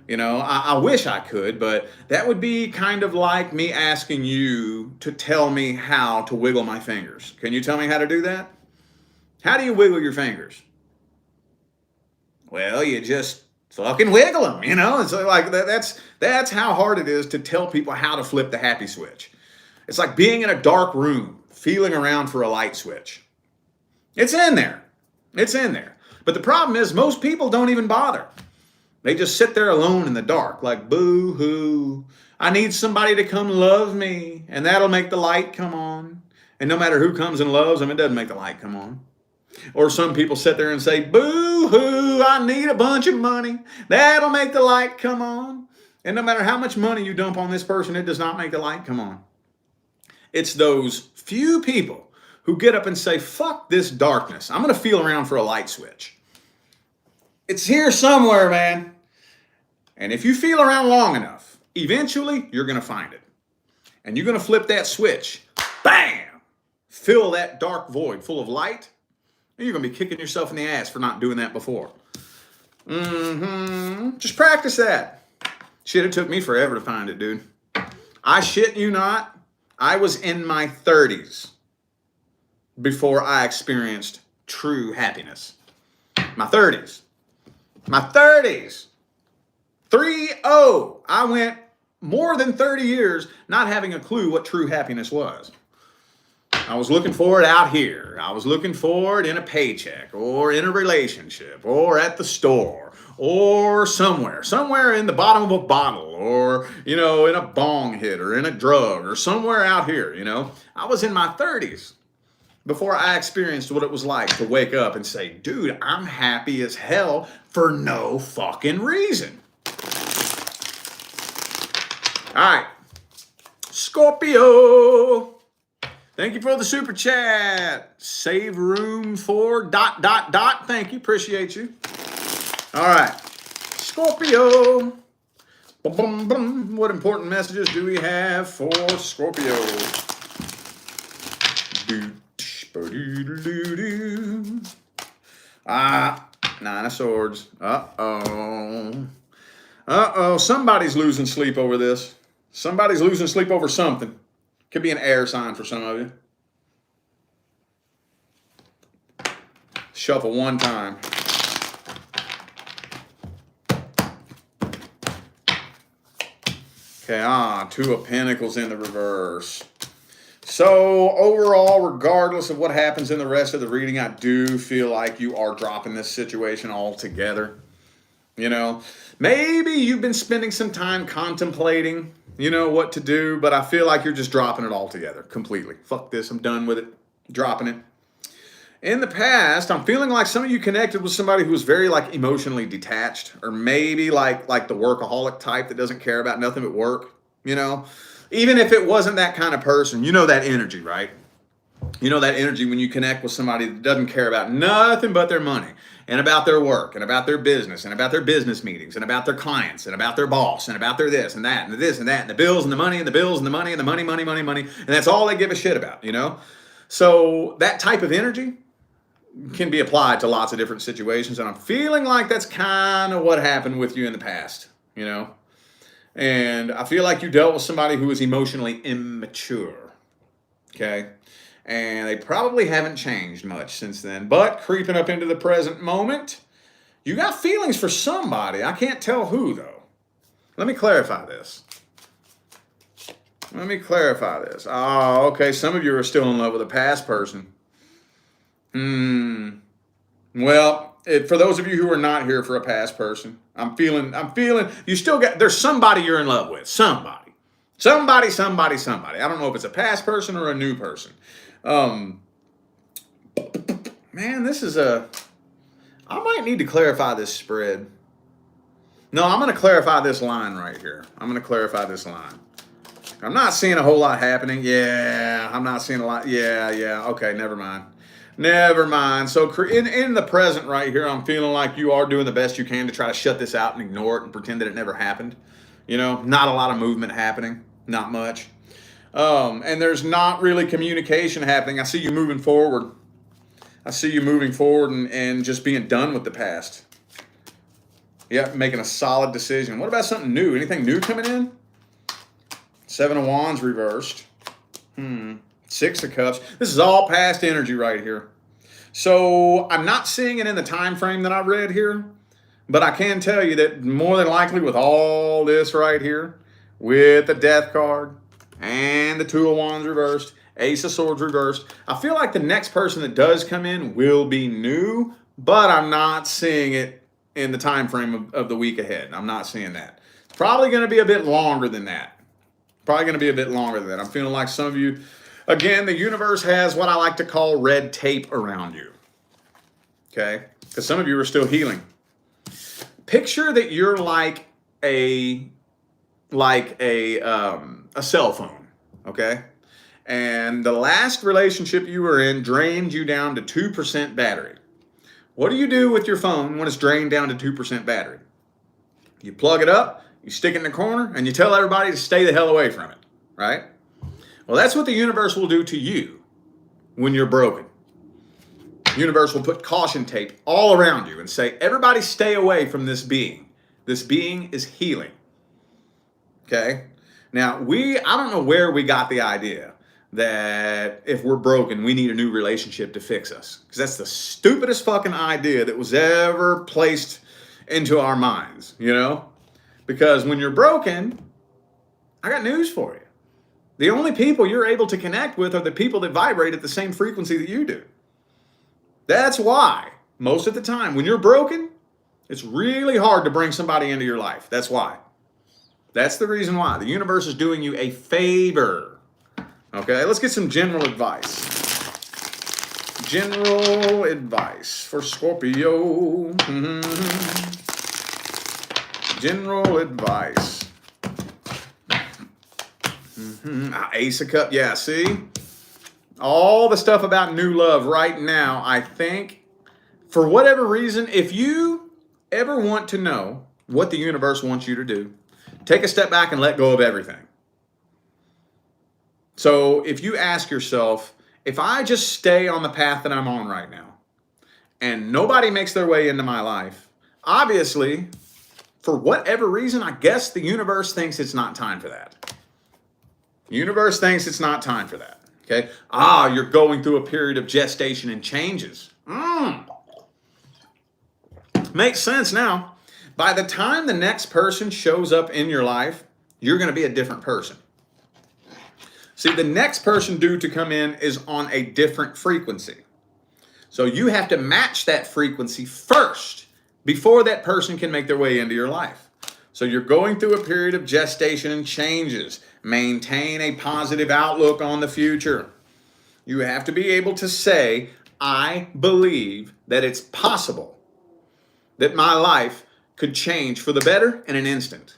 You know, I wish I could, but that would be kind of like me asking you to tell me how to wiggle my fingers. Can you tell me how to do that? How do you wiggle your fingers? Well, you just fucking wiggle them, you know? It's like that's how hard it is to tell people how to flip the happy switch. It's like being in a dark room, feeling around for a light switch. It's in there. It's in there. But the problem is most people don't even bother. They just sit there alone in the dark, like, boo-hoo. I need somebody to come love me, and that'll make the light come on. And no matter who comes and loves them, it doesn't make the light come on. Or some people sit there and say, boo-hoo, I need a bunch of money. That'll make the light come on. And no matter how much money you dump on this person, it does not make the light come on. It's those few people who get up and say, fuck this darkness. I'm going to feel around for a light switch. It's here somewhere, man. And if you feel around long enough, eventually you're going to find it. And you're going to flip that switch. Bam! Fill that dark void full of light. And you're going to be kicking yourself in the ass for not doing that before. Just practice that. Shit, it took me forever to find it, dude. I shit you not. I was in my 30s before I experienced true happiness. My 30s. My 30s. 3-0. I went more than 30 years not having a clue what true happiness was. I was looking for it out here. I was looking for it in a paycheck or in a relationship or at the store or somewhere in the bottom of a bottle or, you know, in a bong hit or in a drug or somewhere out here, you know. I was in my 30s before I experienced what it was like to wake up and say, dude, I'm happy as hell for no fucking reason. All right. Scorpio. Thank you for the super chat. Save room for ... Thank you. Appreciate you. All right. Scorpio. What important messages do we have for Scorpio? Nine of Swords. Uh-oh. Somebody's losing sleep over this. Somebody's losing sleep over something. Could be an air sign for some of you. Shuffle one time. Okay, Two of Pentacles in the reverse. So overall, regardless of what happens in the rest of the reading, I do feel like you are dropping this situation altogether. You know, maybe you've been spending some time contemplating, what to do, but I feel like you're just dropping it altogether completely. Fuck this, I'm done with it. Dropping it. In the past, I'm feeling like some of you connected with somebody who was very like emotionally detached, or maybe like the workaholic type that doesn't care about nothing but work, Even if it wasn't that kind of person, that energy, right? That energy when you connect with somebody that doesn't care about nothing but their money and about their work and about their business and about their business meetings and about their clients and about their boss and about their this and that and this and that and the bills and the money and the bills and the money and the money. And that's all they give a shit about, So that type of energy can be applied to lots of different situations. And I'm feeling like that's kind of what happened with you in the past, And I feel like you dealt with somebody who was emotionally immature, okay? And they probably haven't changed much since then. But creeping up into the present moment, you got feelings for somebody. I can't tell who, though. Let me clarify this. Oh, okay. Some of you are still in love with a past person. Well, for those of you who are not here for a past person, I'm feeling you still there's somebody you're in love with. Somebody. I don't know if it's a past person or a new person. Man, this is I might need to clarify this spread. No, I'm going to clarify this line right here. I'm not seeing a whole lot happening. Yeah, I'm not seeing a lot. Yeah. Okay, never mind. So in the present right here, I'm feeling like you are doing the best you can to try to shut this out and ignore it and pretend that it never happened. Not a lot of movement happening. Not much. And there's not really communication happening. I see you moving forward. And just being done with the past. Yeah, making a solid decision. What about something new? Anything new coming in? 7 of Wands reversed. 6 of Cups. This is all past energy right here. So I'm not seeing it in the time frame that I read here, but I can tell you that more than likely with all this right here, with the Death card and the 2 of Wands reversed, Ace of Swords reversed, I feel like the next person that does come in will be new, but I'm not seeing it in the time frame of the week ahead. I'm not seeing that. It's probably going to be a bit longer than that. I'm feeling like some of you, again, the universe has what I like to call red tape around you. Okay? Because some of you are still healing. Picture that you're like a cell phone, okay? And the last relationship you were in drained you down to 2% battery. What do you do with your phone when it's drained down to 2% battery? You plug it up, you stick it in the corner, and you tell everybody to stay the hell away from it, right? Well, that's what the universe will do to you when you're broken. The universe will put caution tape all around you and say, everybody stay away from this being. This being is healing. Okay? Now, I don't know where we got the idea that if we're broken, we need a new relationship to fix us. Because that's the stupidest fucking idea that was ever placed into our minds, Because when you're broken, I got news for you. The only people you're able to connect with are the people that vibrate at the same frequency that you do. That's why, most of the time, when you're broken, it's really hard to bring somebody into your life. That's why. That's the reason why. The universe is doing you a favor. Okay, let's get some general advice. General advice for Scorpio. General advice. Ace of Cups. Yeah, see? All the stuff about new love right now, I think, for whatever reason, if you ever want to know what the universe wants you to do, take a step back and let go of everything. So if you ask yourself, if I just stay on the path that I'm on right now, and nobody makes their way into my life, obviously, for whatever reason, I guess the universe thinks it's not time for that. The universe thinks it's not time for that. Okay? You're going through a period of gestation and changes. Makes sense now. By the time the next person shows up in your life, you're going to be a different person. See, the next person due to come in is on a different frequency. So you have to match that frequency first before that person can make their way into your life. So you're going through a period of gestation and changes. Maintain a positive outlook on the future. You have to be able to say, I believe that it's possible that my life could change for the better in an instant.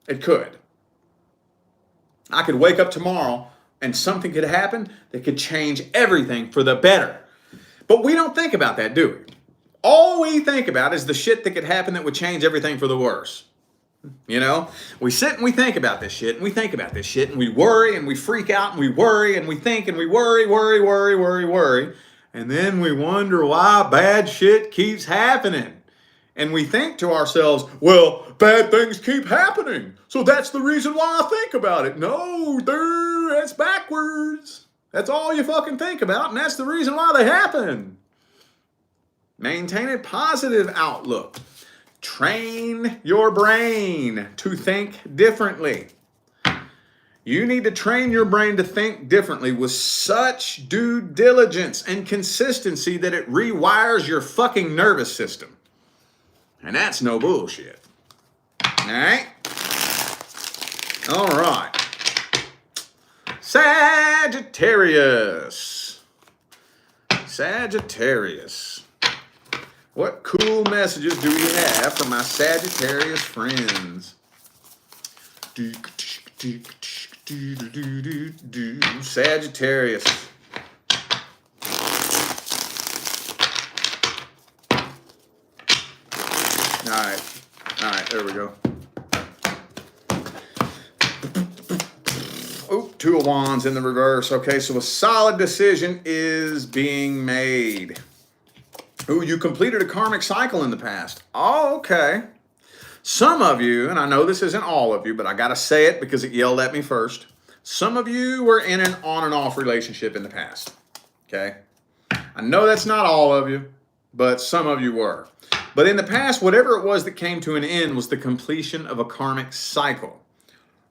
It could. I could wake up tomorrow and something could happen that could change everything for the better. But we don't think about that, do we? All we think about is the shit that could happen that would change everything for the worse. You know, we sit and we think about this shit and we think about this shit and we worry and we freak out and we worry and we think and we worry. And then we wonder why bad shit keeps happening. And we think to ourselves, well, bad things keep happening, so that's the reason why I think about it. No, that's backwards. That's all you fucking think about, and that's the reason why they happen. Maintain a positive outlook. Train your brain to think differently. You need to train your brain to think differently with such due diligence and consistency that it rewires your fucking nervous system. And that's no bullshit. All right? All right. Sagittarius. Sagittarius. What cool messages do we have for my Sagittarius friends? Sagittarius. All right, there we go. Oh, Two of Wands in the reverse. Okay, so a solid decision is being made. Ooh, you completed a karmic cycle in the past. Oh, okay. Some of you, and I know this isn't all of you, but I got to say it because it yelled at me first. Some of you were in an on and off relationship in the past. Okay? I know that's not all of you, but some of you were. But in the past, whatever it was that came to an end was the completion of a karmic cycle.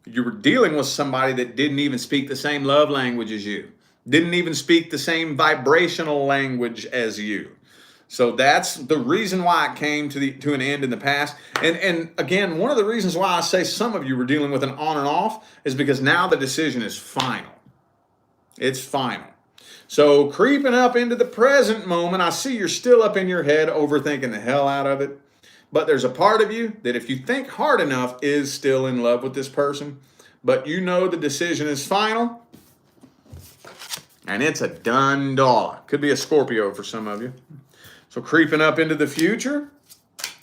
You were dealing with somebody that didn't even speak the same love language as you, didn't even speak the same vibrational language as you. So that's the reason why it came to an end in the past. And again, one of the reasons why I say some of you were dealing with an on and off is because now the decision is final. It's final. So creeping up into the present moment, I see you're still up in your head overthinking the hell out of it. But there's a part of you that if you think hard enough is still in love with this person. But you know the decision is final. And it's a done dollar. Could be a Scorpio for some of you. So creeping up into the future,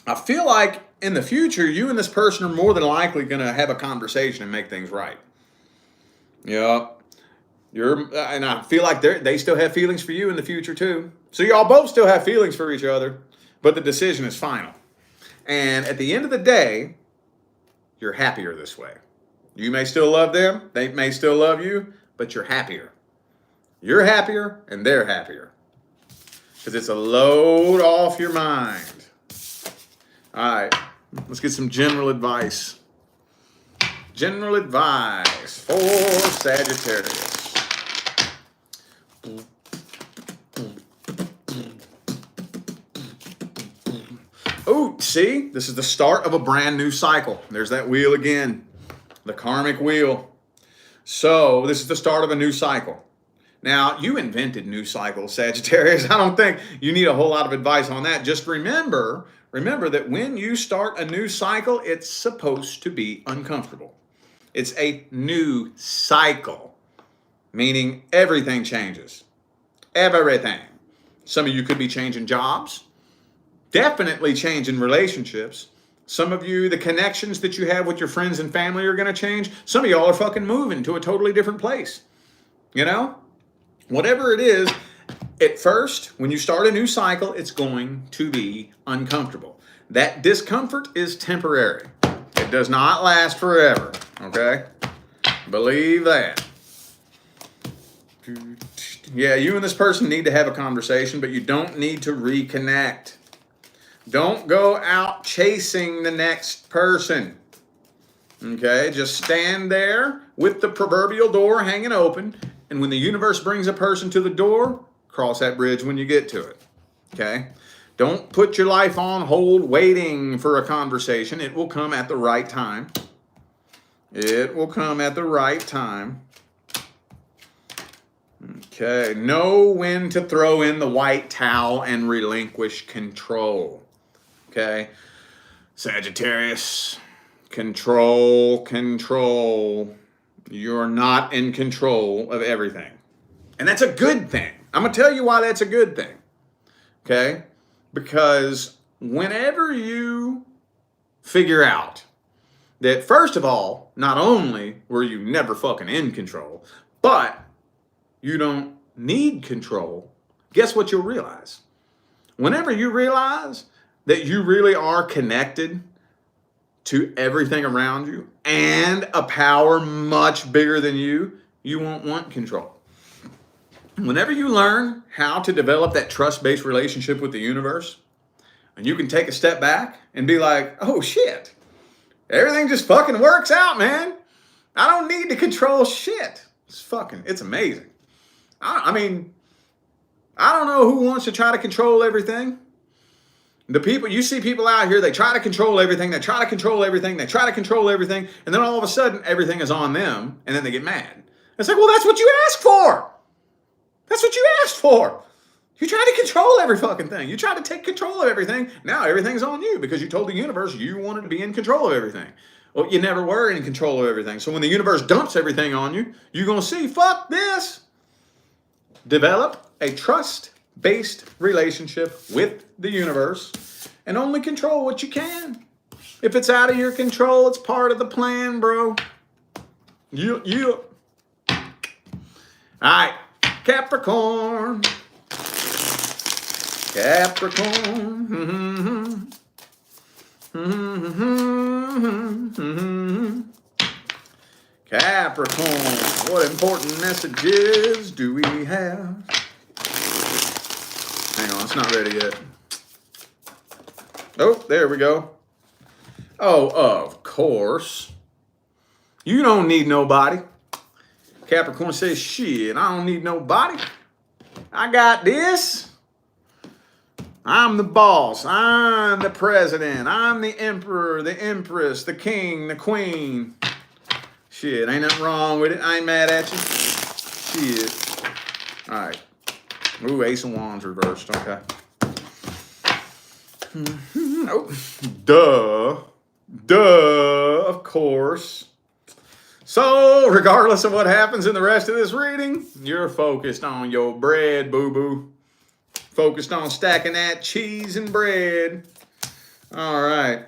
I feel like in the future, you and this person are more than likely going to have a conversation and make things right. Yeah. And I feel like they still have feelings for you in the future too. So y'all both still have feelings for each other, but the decision is final. And at the end of the day, you're happier this way. You may still love them, they may still love you, but you're happier. You're happier and they're happier. Because it's a load off your mind. All right, let's get some general advice. General advice for Sagittarius. Oh, see, this is the start of a brand new cycle. There's that wheel again, the karmic wheel. So this is the start of a new cycle. Now, you invented new cycles, Sagittarius. I don't think you need a whole lot of advice on that. Just remember that when you start a new cycle, it's supposed to be uncomfortable. It's a new cycle, meaning everything changes. Everything. Some of you could be changing jobs, definitely changing relationships. Some of you, the connections that you have with your friends and family are going to change. Some of y'all are fucking moving to a totally different place. You know? Whatever it is, at first, when you start a new cycle, it's going to be uncomfortable. That discomfort is temporary. It does not last forever, okay? Believe that. Yeah, you and this person need to have a conversation, but you don't need to reconnect. Don't go out chasing the next person, Okay, just stand there with the proverbial door hanging open, and when the universe brings a person to the door, cross that bridge when you get to it. Okay? Don't put your life on hold waiting for a conversation. It will come at the right time. It will come at the right time. Okay, know when to throw in the white towel and relinquish control. Okay, Sagittarius, control. You're not in control of everything. And that's a good thing. I'm going to tell you why that's a good thing. Okay, because whenever you figure out that, first of all, not only were you never fucking in control, but you don't need control, guess what you'll realize? Whenever you realize that you really are connected to everything around you and a power much bigger than you, you won't want control. Whenever you learn how to develop that trust-based relationship with the universe, and you can take a step back and be like, oh shit, everything just fucking works out, man. I don't need to control shit. It's amazing. I mean, I don't know who wants to try to control everything. You see people out here, they try to control everything, and then all of a sudden, everything is on them, and then they get mad. It's like, well, that's what you asked for. You try to control every fucking thing. You try to take control of everything. Now everything's on you because you told the universe you wanted to be in control of everything. Well, you never were in control of everything. So when the universe dumps everything on you, you're going to see, fuck this. Develop a trust-based relationship with the universe and only control what you can. If it's out of your control, it's part of the plan, bro. All right, Capricorn. Capricorn, what important messages do we have? Hang on, it's not ready yet. Oh, there we go. Oh, of course. You don't need nobody. Capricorn says, shit, I don't need nobody. I got this. I'm the boss. I'm the president. I'm the emperor, the empress, the king, the queen. Shit, ain't nothing wrong with it. I ain't mad at you. Shit. All right. Ooh, Ace of Wands reversed. Okay. Oh, duh, of course. So, regardless of what happens in the rest of this reading, you're focused on your bread, boo-boo. Focused on stacking that cheese and bread. All right.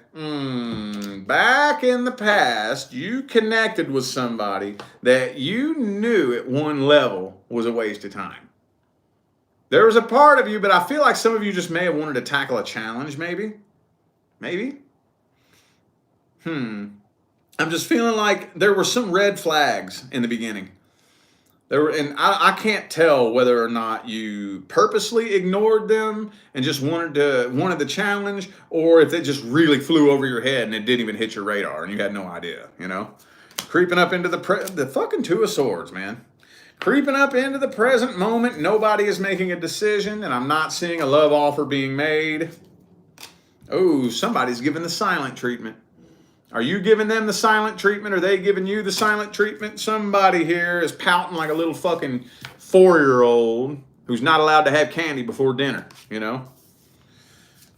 Back in the past, you connected with somebody that you knew at one level was a waste of time. There was a part of you, but I feel like some of you just may have wanted to tackle a challenge, maybe. I'm just feeling like there were some red flags in the beginning. And I can't tell whether or not you purposely ignored them and just wanted the challenge, or if they just really flew over your head and it didn't even hit your radar and you had no idea, you know? Creeping up into the fucking Two of Swords, man. Creeping up into the present moment, nobody is making a decision, and I'm not seeing a love offer being made. Oh, somebody's giving the silent treatment. Are you giving them the silent treatment? Are they giving you the silent treatment? Somebody here is pouting like a little fucking 4-year-old who's not allowed to have candy before dinner, you know?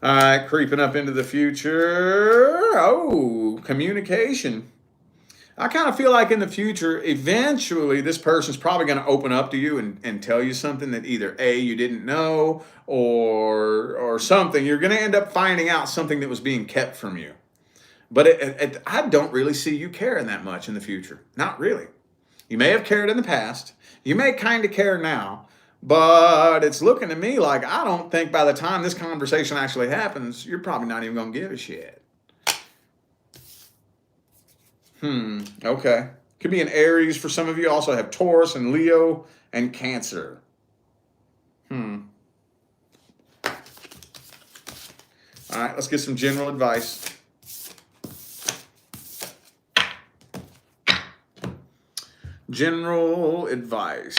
All right, creeping up into the future. Oh, communication. I kind of feel like in the future, eventually this person's probably going to open up to you and tell you something that either A, you didn't know, or something. You're going to end up finding out something that was being kept from you. But I don't really see you caring that much in the future. Not really. You may have cared in the past. You may kind of care now. But it's looking to me like I don't think by the time this conversation actually happens, you're probably not even going to give a shit. Okay. Could be an Aries for some of you. Also have Taurus and Leo and Cancer. All right, let's get some general advice. General advice.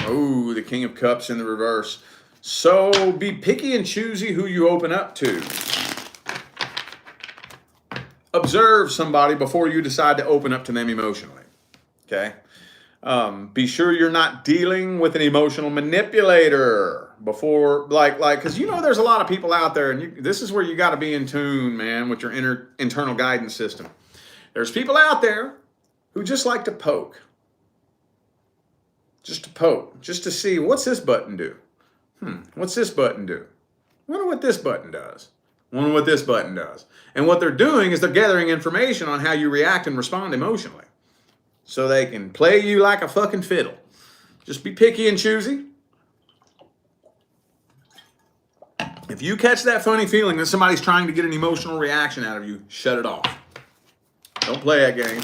Oh, the King of Cups in the reverse. So be picky and choosy who you open up to. Observe somebody before you decide to open up to them emotionally. Okay? Be sure you're not dealing with an emotional manipulator before, because there's a lot of people out there, and this is where you got to be in tune, man, with your internal guidance system. There's people out there who just like to poke. Just to poke, just to see, what's this button do? What's this button do? Wonder what this button does. Wonder what this button does. And what they're doing is they're gathering information on how you react and respond emotionally, so they can play you like a fucking fiddle. Just be picky and choosy. If you catch that funny feeling that somebody's trying to get an emotional reaction out of you, shut it off. Don't play that game.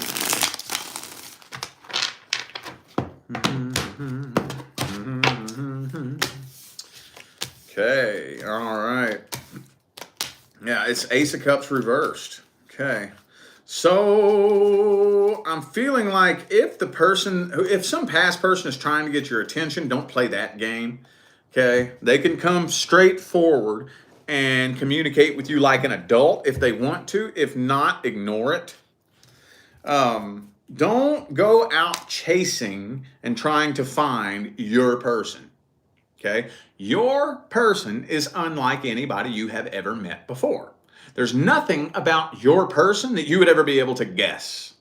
Okay, all right. Yeah, it's Ace of Cups reversed. Okay. So I'm feeling like if some past person is trying to get your attention, don't play that game. Okay. They can come straight forward and communicate with you like an adult if they want to. If not, ignore it. Don't go out chasing and trying to find your person. Okay. Your person is unlike anybody you have ever met before. There's nothing about your person that you would ever be able to guess.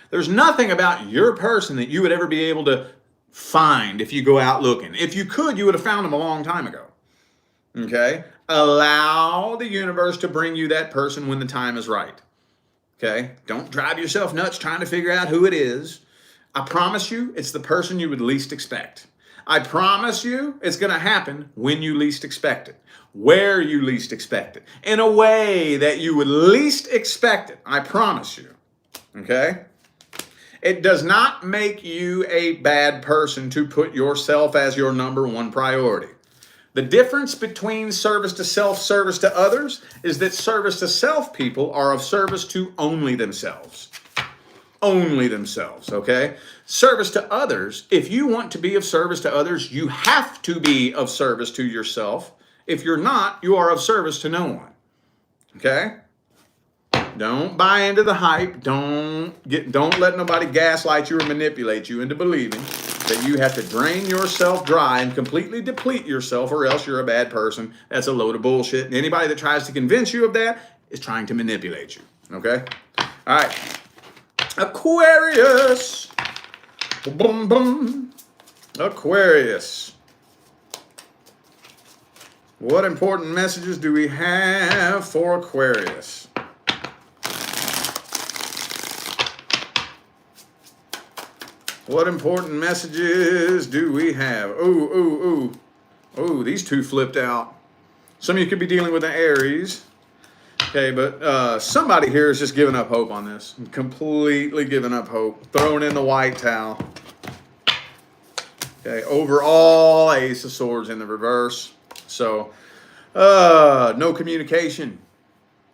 There's nothing about your person that you would ever be able to find if you go out looking. If you could, you would have found them a long time ago. Okay? Allow the universe to bring you that person when the time is right. Okay? Don't drive yourself nuts trying to figure out who it is. I promise you, it's the person you would least expect. I promise you, it's going to happen when you least expect it, where you least expect it, in a way that you would least expect it. I promise you. Okay? It does not make you a bad person to put yourself as your number one priority. The difference between service to self, service to others, is that service to self people are of service to only themselves. Only themselves, okay? Service to others, if you want to be of service to others, you have to be of service to yourself. If you're not, you are of service to no one. Okay? Don't buy into the hype. Don't let nobody gaslight you or manipulate you into believing that you have to drain yourself dry and completely deplete yourself, or else you're a bad person. That's a load of bullshit. And anybody that tries to convince you of that is trying to manipulate you. Okay? All right. Aquarius. Boom, boom. Aquarius. What important messages do we have for Aquarius? What important messages do we have? Oh, these two flipped out. Some of you could be dealing with an Aries. Okay, but somebody here is just giving up hope on this. Completely giving up hope. Throwing in the white towel. Okay, overall, Ace of Swords in the reverse. So, no communication.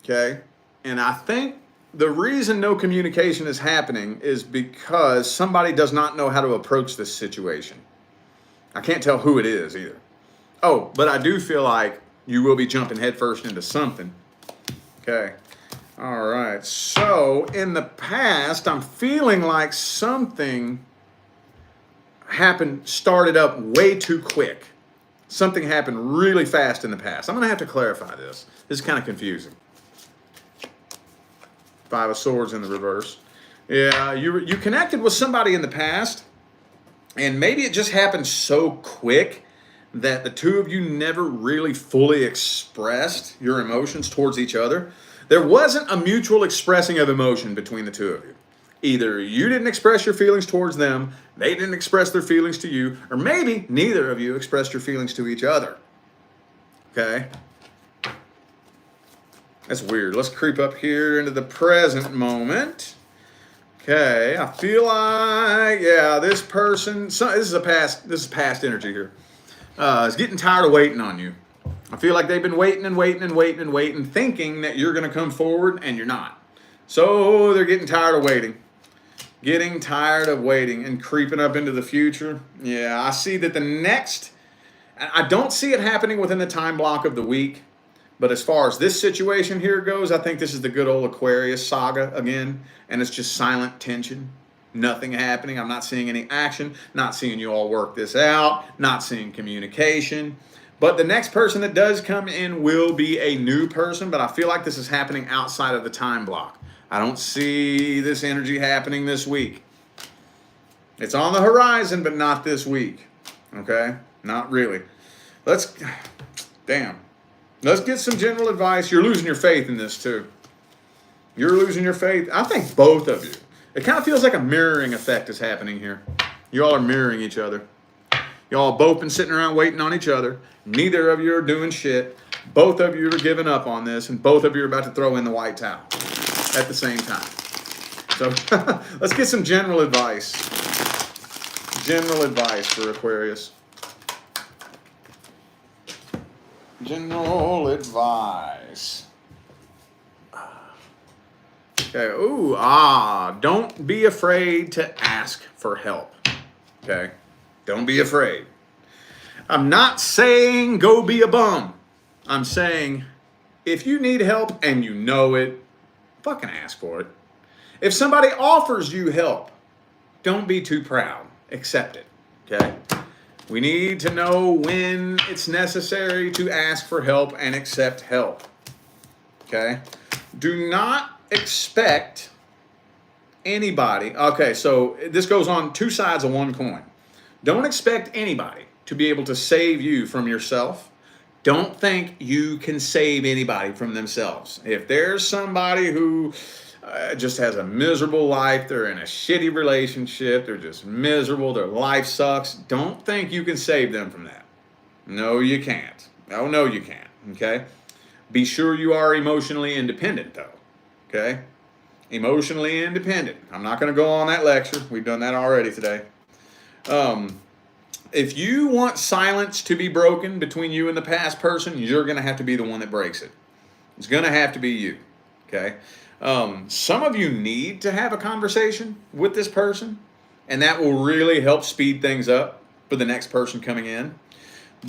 Okay, and I think the reason no communication is happening is because somebody does not know how to approach this situation. I can't tell who it is either. Oh, but I do feel like you will be jumping headfirst into something. Okay. All right. So in the past, I'm feeling like something started up way too quick. Something happened really fast in the past. I'm going to have to clarify this. This is kind of confusing. Five of Swords in the reverse. Yeah, you connected with somebody in the past, and maybe it just happened so quick that the two of you never really fully expressed your emotions towards each other. There wasn't a mutual expressing of emotion between the two of you. Either you didn't express your feelings towards them, they didn't express their feelings to you, or maybe neither of you expressed your feelings to each other. Okay? That's weird. Let's creep up here into the present moment. Okay, I feel like, yeah, this person, this is past energy here. is getting tired of waiting on you. I feel like they've been waiting and waiting and waiting and waiting, thinking that you're going to come forward, and you're not. So they're getting tired of waiting. Getting tired of waiting and creeping up into the future. Yeah, I see that the next, I don't see it happening within the time block of the week. But as far as this situation here goes, I think this is the good old Aquarius saga again. And it's just silent tension. Nothing happening. I'm not seeing any action. Not seeing you all work this out. Not seeing communication. But the next person that does come in will be a new person. But I feel like this is happening outside of the time block. I don't see this energy happening this week. It's on the horizon, but not this week. Okay? Not really. Let's get some general advice. You're losing your faith in this too. You're losing your faith. I think both of you. It kind of feels like a mirroring effect is happening here. You all are mirroring each other. You all both been sitting around waiting on each other. Neither of you are doing shit. Both of you are giving up on this, and both of you are about to throw in the white towel at the same time. So let's get some general advice. General advice for Aquarius. General advice. Okay. Don't be afraid to ask for help. Okay. Don't be afraid. I'm not saying go be a bum. I'm saying if you need help and you know it, fucking ask for it. If somebody offers you help, don't be too proud. Accept it. Okay? We need to know when it's necessary to ask for help and accept help. Okay? Do not expect anybody. Okay, so this goes on two sides of one coin. Don't expect anybody to be able to save you from yourself. Don't think you can save anybody from themselves. If there's somebody who just has a miserable life, they're in a shitty relationship, they're just miserable, their life sucks, don't think you can save them from that. No, you can't. No, you can't. Okay? Be sure you are emotionally independent, though. Okay? Emotionally independent. I'm not going to go on that lecture. We've done that already today. If you want silence to be broken between you and the past person, you're going to have to be the one that breaks it. It's going to have to be you. Okay? Some of you need to have a conversation with this person, and that will really help speed things up for the next person coming in.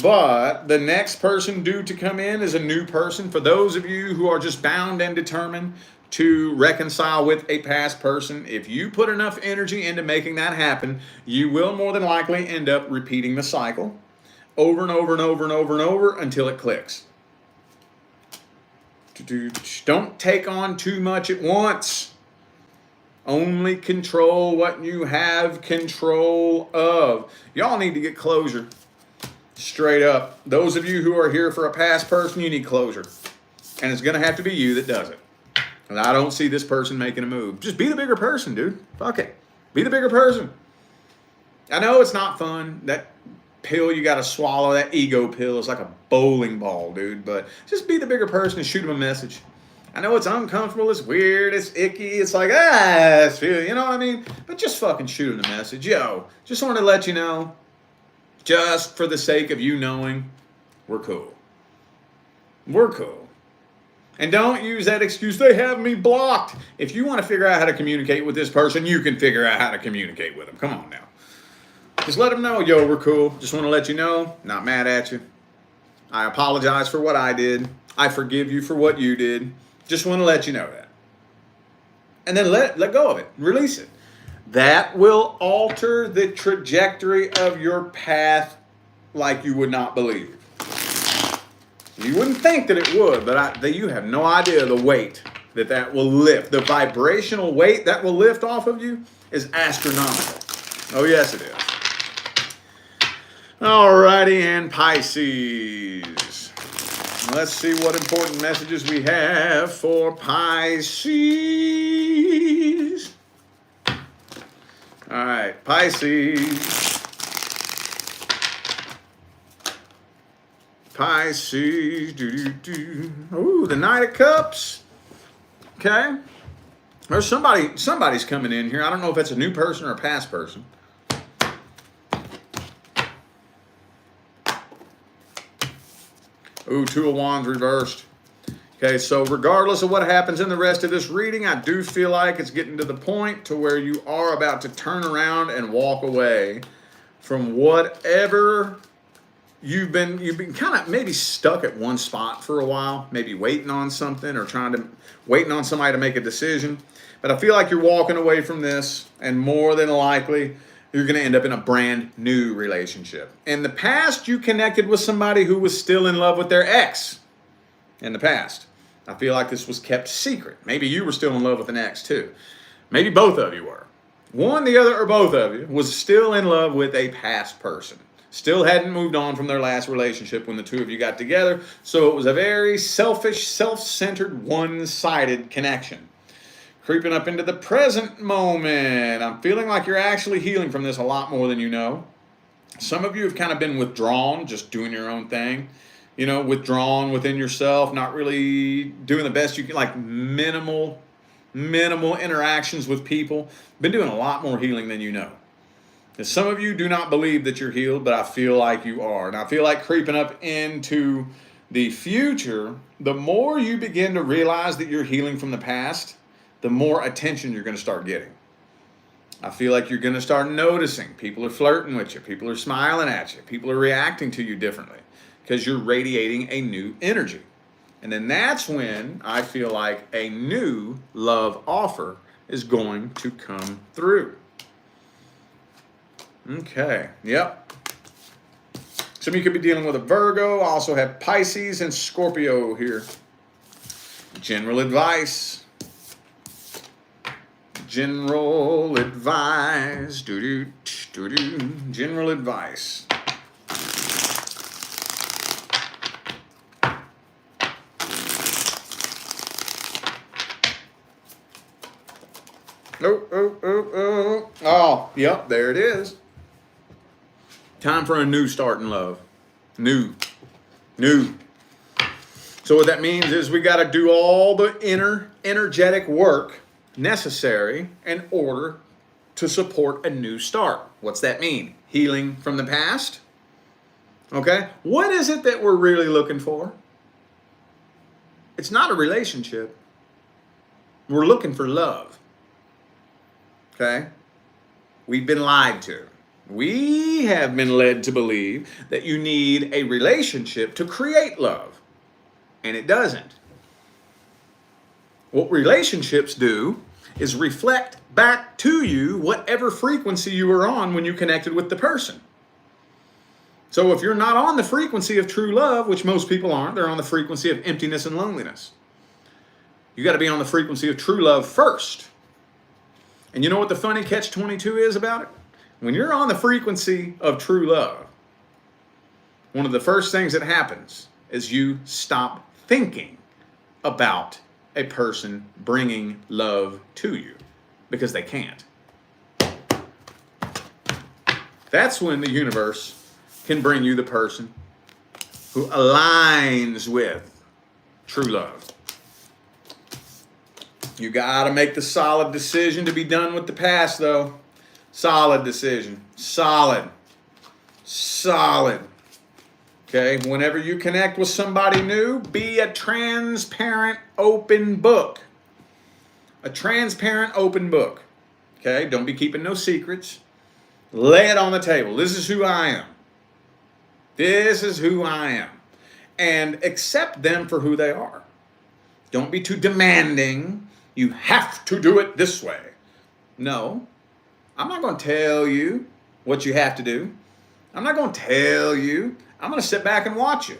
But the next person due to come in is a new person. For those of you who are just bound and determined to reconcile with a past person, if you put enough energy into making that happen, you will more than likely end up repeating the cycle over and over and over and over and over until it clicks. Don't take on too much at once. Only control what you have control of. Y'all need to get closure. Straight up. Those of you who are here for a past person, you need closure. And it's going to have to be you that does it. And I don't see this person making a move. Just be the bigger person, dude. Fuck it. Be the bigger person. I know it's not fun. That pill you got to swallow, that ego pill, is like a bowling ball, dude. But just be the bigger person and shoot them a message. I know it's uncomfortable, it's weird, it's icky, it's like, you know what I mean? But just fucking shoot them a message. Yo, just want to let you know, just for the sake of you knowing, we're cool. We're cool. And don't use that excuse, they have me blocked. If you want to figure out how to communicate with this person, you can figure out how to communicate with them. Come on now. Just let them know, yo, we're cool. Just want to let you know, not mad at you. I apologize for what I did. I forgive you for what you did. Just want to let you know that. And then let go of it. Release it. That will alter the trajectory of your path like you would not believe. You wouldn't think that it would, but you have no idea the weight that will lift. The vibrational weight that will lift off of you is astronomical. Oh, yes, it is. Alrighty, and Pisces. Let's see what important messages we have for Pisces. All right, Pisces. Pisces, Ooh, the Knight of Cups. Okay. There's somebody's coming in here. I don't know if it's a new person or a past person. Ooh, Two of Wands reversed. Okay, so regardless of what happens in the rest of this reading, I do feel like it's getting to the point to where you are about to turn around and walk away from whatever you've been kind of maybe stuck at one spot for a while, maybe waiting on something or waiting on somebody to make a decision. But I feel like you're walking away from this, and more than likely, you're going to end up in a brand new relationship. In the past, you connected with somebody who was still in love with their ex. In the past, I feel like this was kept secret. Maybe you were still in love with an ex too. Maybe both of you were. One, the other, or both of you was still in love with a past person. Still hadn't moved on from their last relationship when the two of you got together. So it was a very selfish, self-centered, one-sided connection. Creeping up into the present moment. I'm feeling like you're actually healing from this a lot more than you know. Some of you have kind of been withdrawn, just doing your own thing. You know, withdrawn within yourself, not really doing the best you can, like minimal interactions with people. Been doing a lot more healing than you know. And some of you do not believe that you're healed, but I feel like you are. And I feel like creeping up into the future, the more you begin to realize that you're healing from the past, the more attention you're going to start getting. I feel like you're going to start noticing people are flirting with you. People are smiling at you. People are reacting to you differently because you're radiating a new energy. And then that's when I feel like a new love offer is going to come through. Okay, yep. Some of you could be dealing with a Virgo. I also have Pisces and Scorpio here. General advice. General advice. General advice. Oh, yep, there it is. Time for a new start in love. New. So what that means is we got to do all the energetic work necessary in order to support a new start. What's that mean? Healing from the past? Okay? What is it that we're really looking for? It's not a relationship. We're looking for love. Okay? We've been lied to. We have been led to believe that you need a relationship to create love. And it doesn't. What relationships do is reflect back to you whatever frequency you were on when you connected with the person. So if you're not on the frequency of true love, which most people aren't, they're on the frequency of emptiness and loneliness. You got to be on the frequency of true love first. And you know what the funny catch-22 is about it? When you're on the frequency of true love, one of the first things that happens is you stop thinking about a person bringing love to you because they can't. That's when the universe can bring you the person who aligns with true love. You got to make the solid decision to be done with the past, though. Solid decision. Solid. Okay, whenever you connect with somebody new, be a transparent, open book. A transparent, open book. Okay, don't be keeping no secrets. Lay it on the table. This is who I am. This is who I am. And accept them for who they are. Don't be too demanding. You have to do it this way. No, I'm not going to tell you what you have to do. I'm not going to tell you. I'm going to sit back and watch you.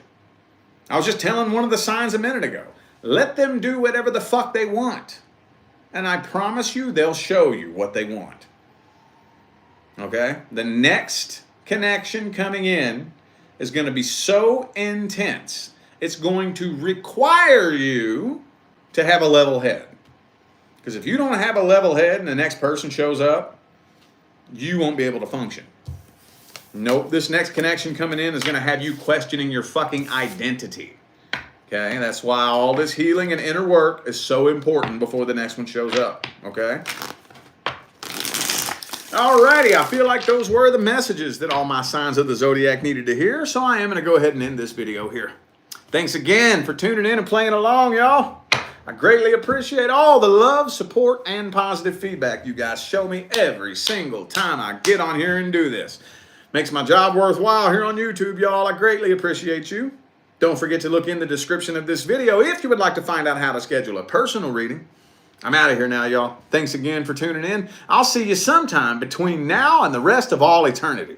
I was just telling one of the signs a minute ago. Let them do whatever the fuck they want. And I promise you, they'll show you what they want. Okay? The next connection coming in is going to be so intense, it's going to require you to have a level head. Because if you don't have a level head and the next person shows up, you won't be able to function. Nope, this next connection coming in is going to have you questioning your fucking identity. Okay, that's why all this healing and inner work is so important before the next one shows up. Okay? Alrighty, I feel like those were the messages that all my signs of the zodiac needed to hear, so I am going to go ahead and end this video here. Thanks again for tuning in and playing along, y'all. I greatly appreciate all the love, support, and positive feedback you guys show me every single time I get on here and do this. Makes my job worthwhile here on YouTube, y'all. I greatly appreciate you. Don't forget to look in the description of this video if you would like to find out how to schedule a personal reading. I'm out of here now, y'all. Thanks again for tuning in. I'll see you sometime between now and the rest of all eternity.